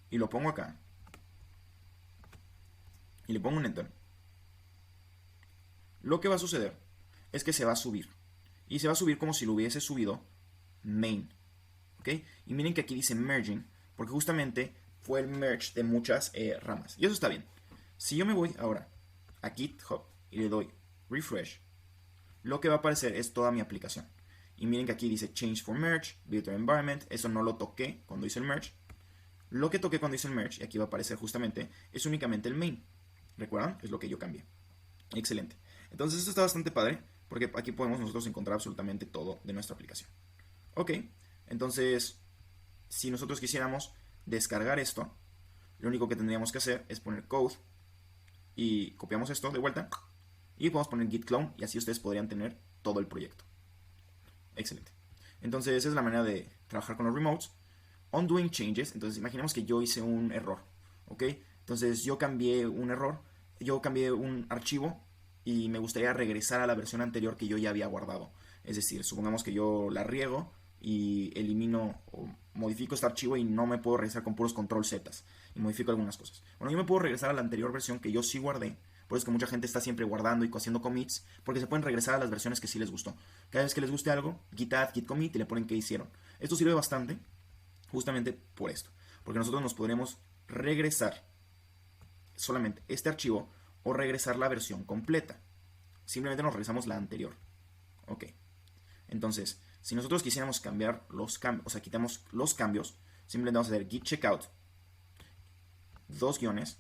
y lo pongo acá, y le pongo un enter, lo que va a suceder es que se va a subir. Y se va a subir como si lo hubiese subido main. ¿Ok? Y miren que aquí dice merging, porque justamente fue el merge de muchas ramas. Y eso está bien. Si yo me voy ahora a GitHub y le doy refresh, lo que va a aparecer es toda mi aplicación. Y miren que aquí dice change for merge, virtual environment. Eso no lo toqué cuando hice el merge. Lo que toqué cuando hice el merge, y aquí va a aparecer justamente, es únicamente el main. ¿Recuerdan? Es lo que yo cambié. Excelente. Entonces esto está bastante padre, porque aquí podemos nosotros encontrar absolutamente todo de nuestra aplicación. Ok, entonces si nosotros quisiéramos descargar esto, lo único que tendríamos que hacer es poner code y copiamos esto de vuelta y podemos poner git clone y así ustedes podrían tener todo el proyecto. Excelente. Entonces esa es la manera de trabajar con los remotes. Undoing changes, entonces imaginemos que yo hice un error, ¿ok? Entonces yo cambié un error, yo cambié un archivo y me gustaría regresar a la versión anterior que yo ya había guardado. Es decir, supongamos que yo la riego y elimino o modifico este archivo y no me puedo regresar con puros control Z y modifico algunas cosas. Bueno, yo me puedo regresar a la anterior versión que yo sí guardé. Por eso es que mucha gente está siempre guardando y haciendo commits, porque se pueden regresar a las versiones que sí les gustó. Cada vez que les guste algo, git add, git commit y le ponen qué hicieron. Esto sirve bastante justamente por esto, porque nosotros nos podremos regresar solamente este archivo o regresar la versión completa. Simplemente nos regresamos la anterior. Ok. Entonces, si nosotros quisiéramos cambiar los cambios, o sea, quitamos los cambios, simplemente vamos a hacer git checkout, dos guiones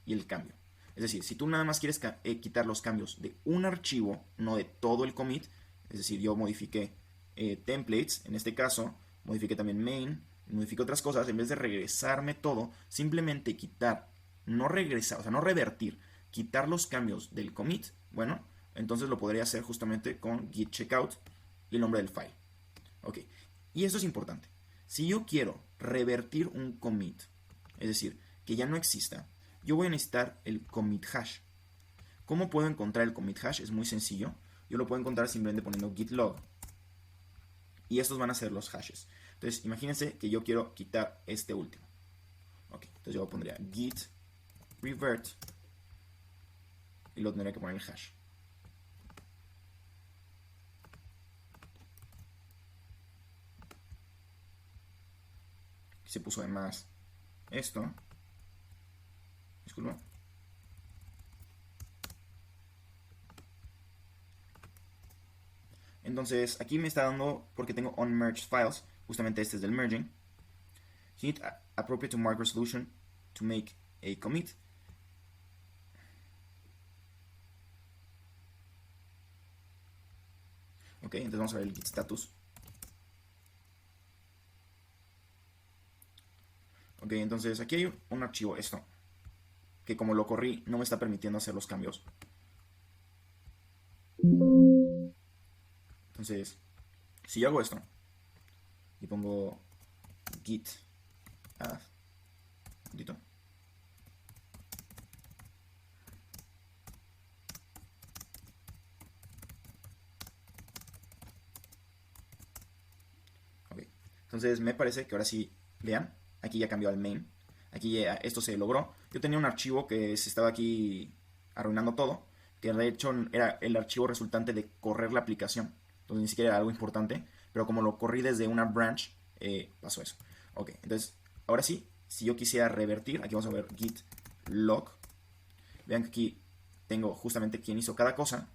y el cambio. Es decir, si tú nada más quieres quitar los cambios de un archivo, no de todo el commit, es decir, yo modifiqué templates, en este caso, modifiqué también main, modifiqué otras cosas, en vez de regresarme todo, simplemente quitar, no regresar, o sea, no revertir, quitar los cambios del commit, bueno, entonces lo podría hacer justamente con git checkout y el nombre del file. Ok, y esto es importante. Si yo quiero revertir un commit, es decir, que ya no exista, yo voy a necesitar el commit hash. ¿Cómo puedo encontrar el commit hash? Es muy sencillo. Yo lo puedo encontrar simplemente poniendo git log. Y estos van a ser los hashes. Entonces, imagínense que yo quiero quitar este último. Ok, entonces yo pondría git revert y lo tendría que poner el hash. Aquí se puso además esto. Disculpa. Entonces, aquí me está dando, porque tengo unmerged files, justamente este es del merging. Hit appropriate to mark resolution to make a commit. Ok, entonces vamos a ver el git status. Ok, entonces aquí hay un archivo, esto, que como lo corrí no me está permitiendo hacer los cambios. Entonces, si yo hago esto y pongo git add, ok, entonces me parece que ahora sí, vean, aquí ya cambió al main, aquí ya esto se logró. Yo tenía un archivo que se estaba aquí arruinando todo, que de hecho era el archivo resultante de correr la aplicación, entonces ni siquiera era algo importante, pero como lo corrí desde una branch, pasó eso. Ok, entonces ahora sí, si yo quisiera revertir, aquí vamos a ver git log, vean que aquí tengo justamente quién hizo cada cosa,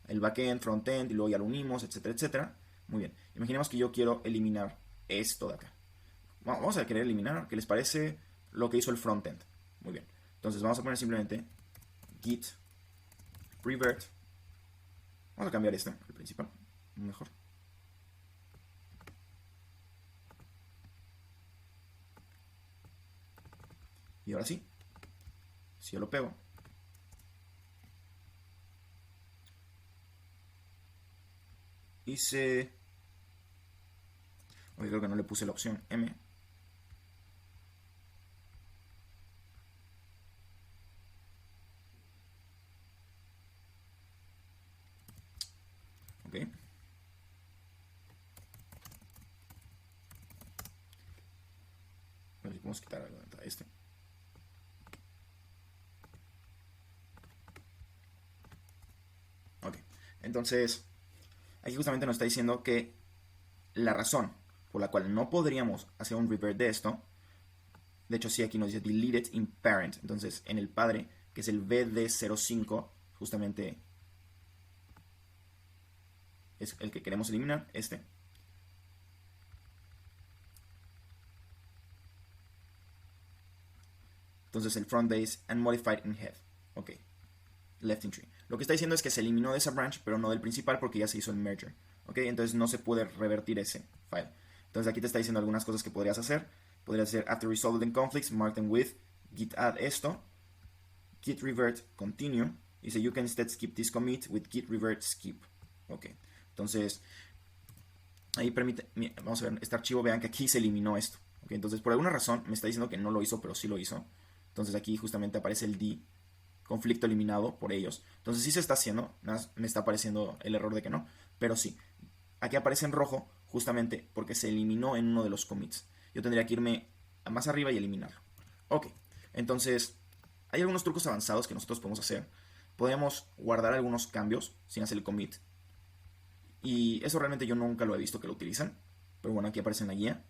el backend, frontend, y luego ya lo unimos, etcétera, etcétera. Muy bien, imaginemos que yo quiero eliminar esto de acá. Vamos a querer eliminar, ¿qué les parece lo que hizo el frontend? Muy bien, entonces vamos a poner simplemente git revert. Vamos a cambiar este, el principal, mejor. Y ahora sí, Si yo lo pego, hice... Oye, creo que no le puse la opción M. Ok. A ver si podemos quitar algo de este. Ok. Entonces, aquí justamente nos está diciendo que la razón por la cual no podríamos hacer un revert de esto, de hecho sí, aquí nos dice deleted in parent, entonces en el padre, que es el BD05, justamente es el que queremos eliminar, este. Entonces el front base and modified in head, ok, left in tree. Lo que está diciendo es que se eliminó de esa branch, pero no del principal porque ya se hizo el merger, ok, entonces no se puede revertir ese file. Entonces aquí te está diciendo algunas cosas que podrías hacer. Podrías hacer after resolved the conflicts, mark them with git add esto, git revert continue. Dice you can instead skip this commit with git revert skip. Ok, entonces ahí permite, vamos a ver, este archivo, vean que aquí se eliminó esto. Ok, entonces por alguna razón me está diciendo que no lo hizo, pero sí lo hizo. Entonces aquí justamente aparece el D, conflicto eliminado por ellos. Entonces sí se está haciendo, nada más me está apareciendo el error de que no, pero sí. Aquí aparece en rojo justamente porque se eliminó en uno de los commits. Yo tendría que irme más arriba y eliminarlo. Ok, entonces hay algunos trucos avanzados que nosotros podemos hacer. Podemos guardar algunos cambios sin hacer el commit. Y eso realmente yo nunca lo he visto que lo utilizan. Pero bueno, aquí aparece en la guía.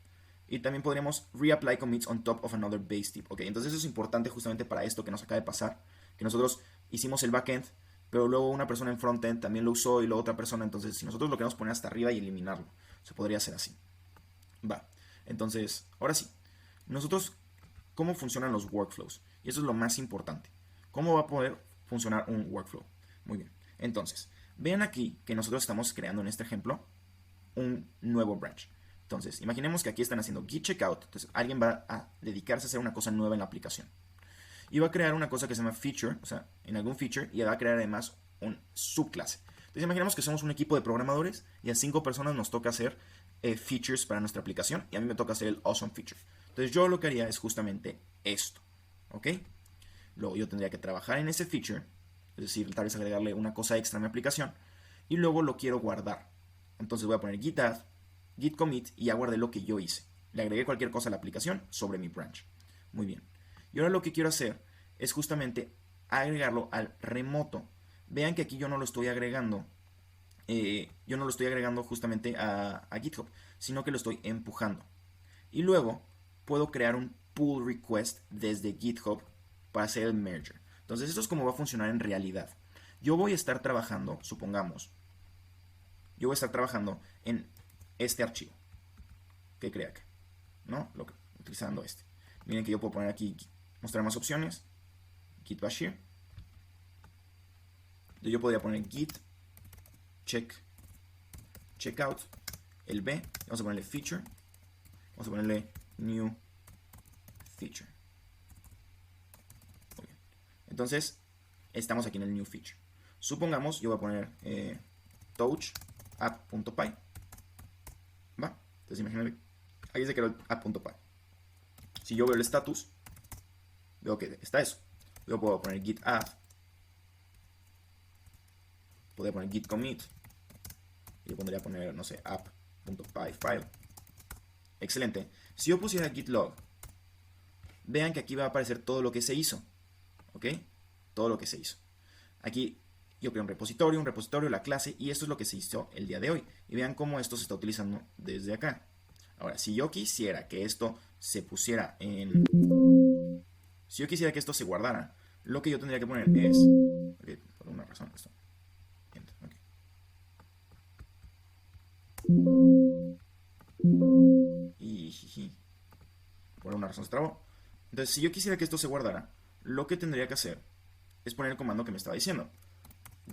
Y también podríamos reapply commits on top of another base tip. Ok, entonces eso es importante justamente para esto que nos acaba de pasar. Que nosotros hicimos el backend, pero luego una persona en frontend también lo usó y luego otra persona. Entonces, si nosotros lo queremos poner hasta arriba y eliminarlo, se podría hacer así. Va. Entonces, ahora sí. Nosotros, ¿cómo funcionan los workflows? Y eso es lo más importante. ¿Cómo va a poder funcionar un workflow? Muy bien. Entonces, vean aquí que nosotros estamos creando en este ejemplo un nuevo branch. Entonces, imaginemos que aquí están haciendo git checkout. Entonces, alguien va a dedicarse a hacer una cosa nueva en la aplicación. Y va a crear una cosa que se llama feature, o sea, en algún feature, y va a crear además un subclase. Entonces, imaginemos que somos un equipo de programadores y a 5 personas nos toca hacer features para nuestra aplicación y a mí me toca hacer el awesome feature. Entonces, yo lo que haría es justamente esto, ¿ok? Luego yo tendría que trabajar en ese feature, es decir, tal vez agregarle una cosa extra a mi aplicación, y luego lo quiero guardar. Entonces voy a poner git add, git commit y ya guardé lo que yo hice. Le agregué cualquier cosa a la aplicación sobre mi branch. Muy bien. Y ahora lo que quiero hacer es justamente agregarlo al remoto. Vean que aquí yo no lo estoy agregando. Yo no lo estoy agregando justamente a GitHub, sino que lo estoy empujando. Y luego puedo crear un pull request desde GitHub para hacer el merger. Entonces esto es como va a funcionar en realidad. Yo voy a estar trabajando, supongamos, yo voy a estar trabajando en este archivo que creé acá, ¿no? Utilizando este. Miren que yo puedo poner aquí, mostrar más opciones, git bashir. Yo podría poner git checkout, el B, vamos a ponerle feature, vamos a ponerle new feature. Muy bien. Entonces, estamos aquí en el new feature. Supongamos, yo voy a poner touch app.py. ¿Va? Entonces imagínate, aquí se creó el app.py. Si yo veo el status, veo que está eso. Yo puedo poner git add, podría poner git commit, y yo pondría poner, no sé, app.py file. Excelente. Si yo pusiera git log, vean que aquí va a aparecer todo lo que se hizo. ¿Ok? Todo lo que se hizo. Aquí yo creo un repositorio, la clase, y esto es lo que se hizo el día de hoy. Y vean cómo esto se está utilizando desde acá. Ahora, si yo quisiera que esto se pusiera en... Si yo quisiera que esto se guardara, lo que yo tendría que poner es... Okay, por una razón esto. Okay. Y... por una razón se trabó. Entonces, si yo quisiera que esto se guardara, lo que tendría que hacer es poner el comando que me estaba diciendo.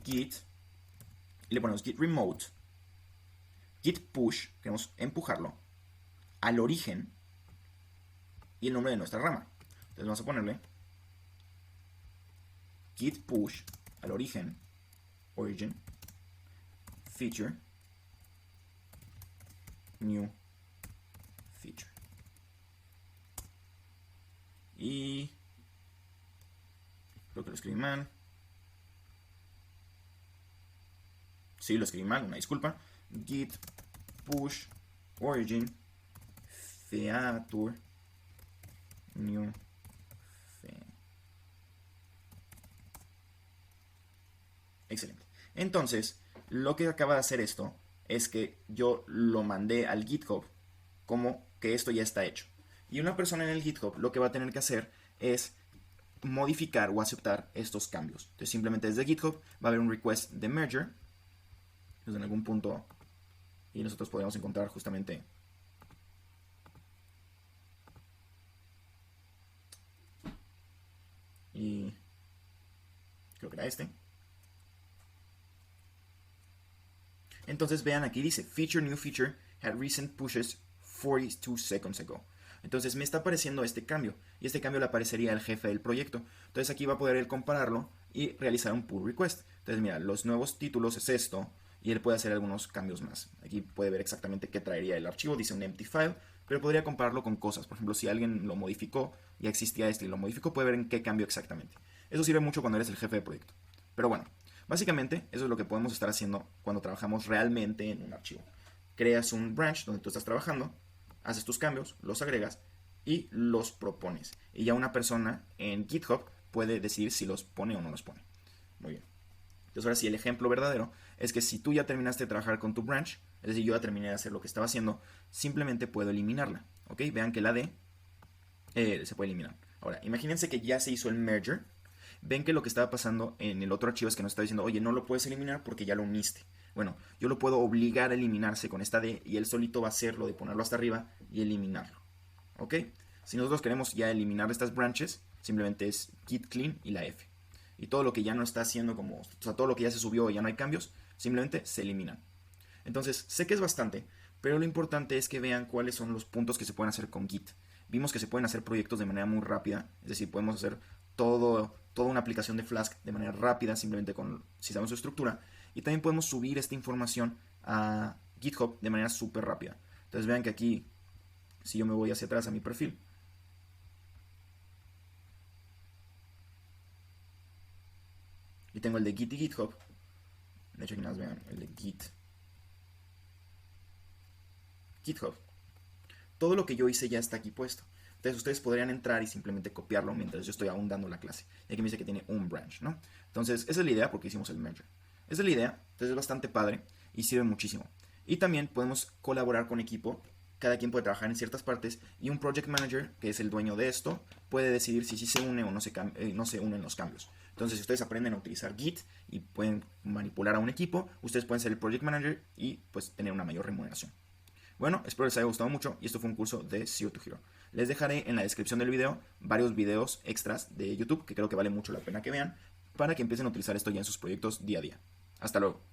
Git, y le ponemos git remote, git push, queremos empujarlo, al origen y el nombre de nuestra rama. Entonces vamos a ponerle git push al origen, origin, feature, new feature. Y creo que lo escribí mal. Sí, lo escribí mal, una disculpa. Git push origin feature new feature. Excelente. Entonces, lo que acaba de hacer esto es que yo lo mandé al GitHub como que esto ya está hecho. Y una persona en el GitHub lo que va a tener que hacer es modificar o aceptar estos cambios. Entonces simplemente desde GitHub va a haber un request de merger. Entonces en algún punto y nosotros podemos encontrar justamente y creo que era este. Entonces vean aquí dice feature new feature had recent pushes 42 seconds ago. Entonces me está apareciendo este cambio y este cambio le aparecería al jefe del proyecto. Entonces aquí va a poder él compararlo y realizar un pull request. Entonces mira, los nuevos títulos es esto y él puede hacer algunos cambios más. Aquí puede ver exactamente qué traería el archivo, dice un empty file, pero podría compararlo con cosas. Por ejemplo, si alguien lo modificó, ya existía este y lo modificó, puede ver en qué cambio exactamente. Eso sirve mucho cuando eres el jefe de proyecto. Pero bueno, básicamente eso es lo que podemos estar haciendo cuando trabajamos realmente en un archivo. Creas un branch donde tú estás trabajando, haces tus cambios, los agregas y los propones. Y ya una persona en GitHub puede decidir si los pone o no los pone. Muy bien. Entonces ahora sí, el ejemplo verdadero es que si tú ya terminaste de trabajar con tu branch, es decir, yo ya terminé de hacer lo que estaba haciendo, simplemente puedo eliminarla. ¿Ok? Vean que la D se puede eliminar. Ahora, imagínense que ya se hizo el merger. Ven que lo que estaba pasando en el otro archivo es que nos está diciendo, oye, no lo puedes eliminar porque ya lo uniste. Bueno, yo lo puedo obligar a eliminarse con esta D y él solito va a hacer lo de ponerlo hasta arriba y eliminarlo. ¿Ok? Si nosotros queremos ya eliminar estas branches, simplemente es git clean y la F. Y todo lo que ya no está haciendo como, o sea, todo lo que ya se subió y ya no hay cambios, simplemente se eliminan. Entonces, sé que es bastante, pero lo importante es que vean cuáles son los puntos que se pueden hacer con Git. Vimos que se pueden hacer proyectos de manera muy rápida, es decir, podemos hacer toda una aplicación de Flask de manera rápida, simplemente si sabemos su estructura. Y también podemos subir esta información a GitHub de manera súper rápida. Entonces vean que aquí, si yo me voy hacia atrás a mi perfil, y tengo el de Git y GitHub, de hecho aquí nada más vean el de GitHub, todo lo que yo hice ya está aquí puesto. Entonces ustedes podrían entrar y simplemente copiarlo mientras yo estoy aún dando la clase. Y aquí me dice que tiene un branch, ¿no? Entonces esa es la idea porque hicimos el merger. Esa es la idea, entonces es bastante padre y sirve muchísimo. Y también podemos colaborar con equipo. Cada quien puede trabajar en ciertas partes y un project manager, que es el dueño de esto, puede decidir si se une o no se unen los cambios. Entonces, si ustedes aprenden a utilizar Git y pueden manipular a un equipo, ustedes pueden ser el project manager y pues tener una mayor remuneración. Bueno, espero les haya gustado mucho y esto fue un curso de Zero to Hero. Les dejaré en la descripción del video varios videos extras de YouTube que creo que vale mucho la pena que vean para que empiecen a utilizar esto ya en sus proyectos día a día. Hasta luego.